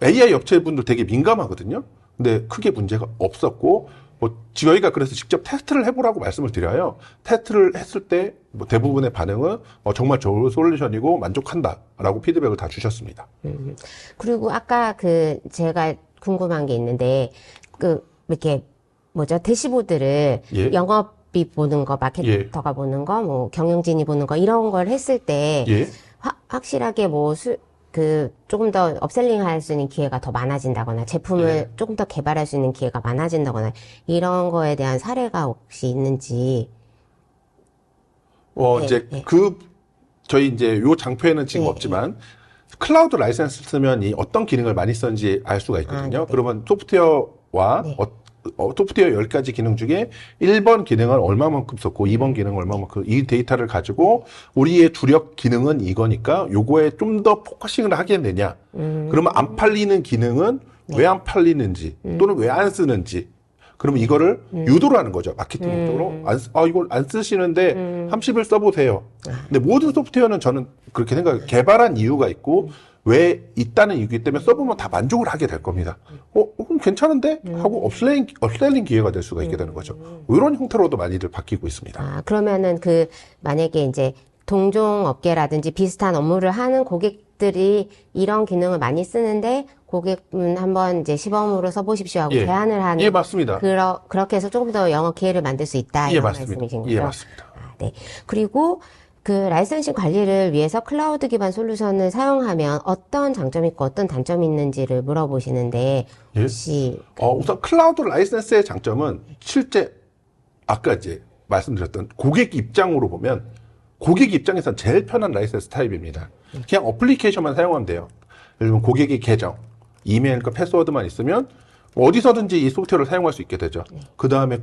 AI 업체분들 되게 민감하거든요. 근데 크게 문제가 없었고 저희가 그래서 직접 테스트를 해보라고 말씀을 드려요. 테스트를 했을 때 대부분의 반응은 정말 좋은 솔루션이고 만족한다라고 피드백을 다 주셨습니다. 그리고 아까 제가 궁금한 게 있는데 이렇게 대시보드를 예. 영업이 보는 거, 마케터가 보는 거, 뭐 경영진이 보는 거 이런 걸 했을 때 예. 확실하게 조금 더 업셀링 할 수 있는 기회가 더 많아진다거나 제품을 예. 조금 더 개발할 수 있는 기회가 많아진다거나 이런 거에 대한 사례가 혹시 있는지. 이제 예. 저희 이제 요 장표에는 지금 예, 없지만 클라우드 라이센스 쓰면 어떤 기능을 많이 썼는지 알 수가 있거든요. 네. 그러면 소프트웨어와 네. 소프트웨어 10가지 기능 중에 1번 기능은 얼마만큼 썼고 2번 기능은 얼마만큼 이 데이터를 가지고 우리의 주력 기능은 이거니까 요거에 좀 더 포커싱을 하겠느냐. 그러면 안 팔리는 기능은 왜 안 팔리는지 또는 왜 안 쓰는지 그러면 이거를 유도를 하는 거죠. 마케팅 목적으로. 이걸 안 쓰시는데 30일 써보세요. 근데 모든 소프트웨어는 저는 그렇게 생각해요. 개발한 이유가 있고 왜 있다는 이유이기 때문에 써보면 다 만족을 하게 될 겁니다. 그럼 괜찮은데? 하고 업셀링 기회가 될 수가 있게 되는 거죠. 이런 형태로도 많이들 바뀌고 있습니다. 그러면은 만약에 이제 동종 업계라든지 비슷한 업무를 하는 고객들이 이런 기능을 많이 쓰는데 고객은 한번 이제 시범으로 써보십시오 하고 제안을 하는. 예, 맞습니다. 그렇게 해서 조금 더 영업 기회를 만들 수 있다. 이런 말씀이신 거죠? 예, 맞습니다. 네. 그리고 라이선싱 관리를 위해서 클라우드 기반 솔루션을 사용하면 어떤 장점이 있고 어떤 단점이 있는지를 물어보시는데 혹시 우선 클라우드 라이센스의 장점은 실제 아까 이제 말씀드렸던 고객 입장으로 보면 고객 입장에선 제일 편한 라이센스 타입입니다. 그냥 어플리케이션만 사용하면 돼요. 예를 들면 고객의 계정, 이메일과 패스워드만 있으면 어디서든지 이 소프트웨어를 사용할 수 있게 되죠. 그 다음에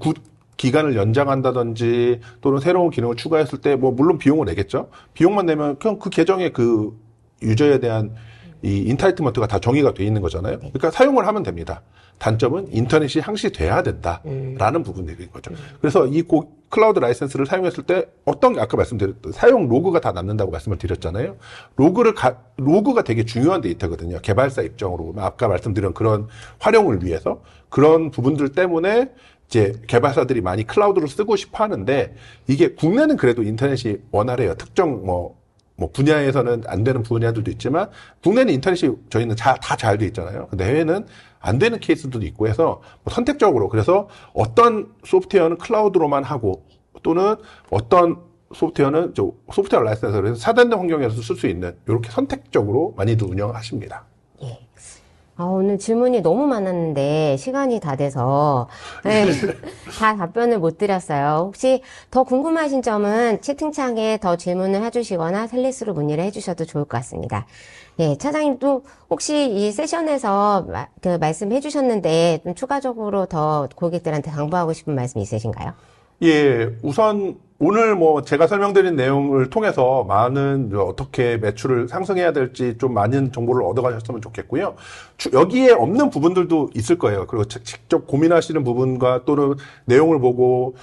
기간을 연장한다든지 또는 새로운 기능을 추가했을 때 물론 비용을 내겠죠. 비용만 내면 그냥 그 계정의 그 유저에 대한 이 인타이트먼트가 다 정의가 돼 있는 거잖아요. 그러니까 사용을 하면 됩니다. 단점은 인터넷이 항시돼야 된다라는 부분들인 거죠. 그래서 이 클라우드 라이센스를 사용했을 때 아까 말씀드렸던 사용 로그가 다 남는다고 말씀을 드렸잖아요. 로그가 되게 중요한 데이터거든요. 개발사 입장으로 보면 아까 말씀드린 그런 활용을 위해서 그런 부분들 때문에 이제 개발사들이 많이 클라우드로 쓰고 싶어 하는데 이게 국내는 그래도 인터넷이 원활해요. 특정 분야에서는 안 되는 분야들도 있지만 국내는 인터넷이 저희는 다 잘 돼 있잖아요. 근데 해외는 안 되는 케이스들도 있고 해서 선택적으로 그래서 어떤 소프트웨어는 클라우드로만 하고 또는 어떤 소프트웨어는 소프트웨어 라이센스를 해서 차단된 환경에서 쓸 수 있는 이렇게 선택적으로 많이들 운영하십니다. 예. 오늘 질문이 너무 많았는데 시간이 다 돼서 다 답변을 못 드렸어요. 혹시 더 궁금하신 점은 채팅창에 더 질문을 해주시거나 셀리스로 문의를 해주셔도 좋을 것 같습니다. 예, 차장님도 혹시 이 세션에서 말씀해 주셨는데 좀 추가적으로 더 고객들한테 당부하고 싶은 말씀 있으신가요? 예, 우선 오늘 제가 설명드린 내용을 통해서 많은 어떻게 매출을 상승해야 될지 좀 많은 정보를 얻어가셨으면 좋겠고요. 여기에 없는 부분들도 있을 거예요. 그리고 직접 고민하시는 부분과 또는 내용을 보고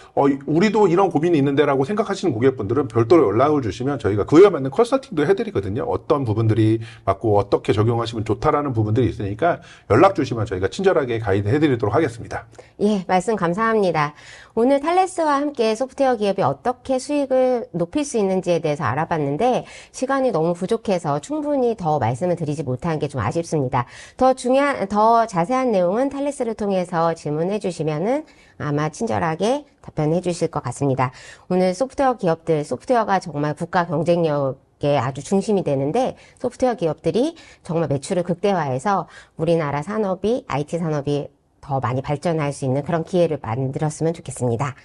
우리도 이런 고민이 있는데라고 생각하시는 고객분들은 별도로 연락을 주시면 저희가 그에 맞는 컨설팅도 해드리거든요. 어떤 부분들이 맞고 어떻게 적용하시면 좋다라는 부분들이 있으니까 연락 주시면 저희가 친절하게 가이드 해드리도록 하겠습니다. 예, 말씀 감사합니다. 오늘 탈레스와 함께 소프트웨어 기업이 어떻게 어떻게 수익을 높일 수 있는지에 대해서 알아봤는데 시간이 너무 부족해서 충분히 더 말씀을 드리지 못한 게 좀 아쉽습니다. 더 자세한 내용은 탈레스를 통해서 질문해 주시면은 아마 친절하게 답변해 주실 것 같습니다. 오늘 소프트웨어 기업들, 소프트웨어가 정말 국가 경쟁력에 아주 중심이 되는데 소프트웨어 기업들이 정말 매출을 극대화해서 우리나라 산업이, IT 산업이 더 많이 발전할 수 있는 그런 기회를 만들었으면 좋겠습니다.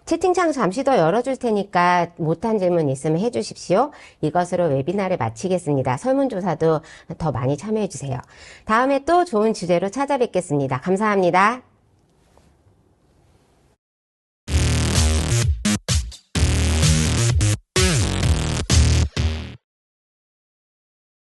채팅창 잠시 더 열어줄 테니까 못한 질문 있으면 해주십시오. 이것으로 웨비나를 마치겠습니다. 설문조사도 더 많이 참여해주세요. 다음에 또 좋은 주제로 찾아뵙겠습니다. 감사합니다.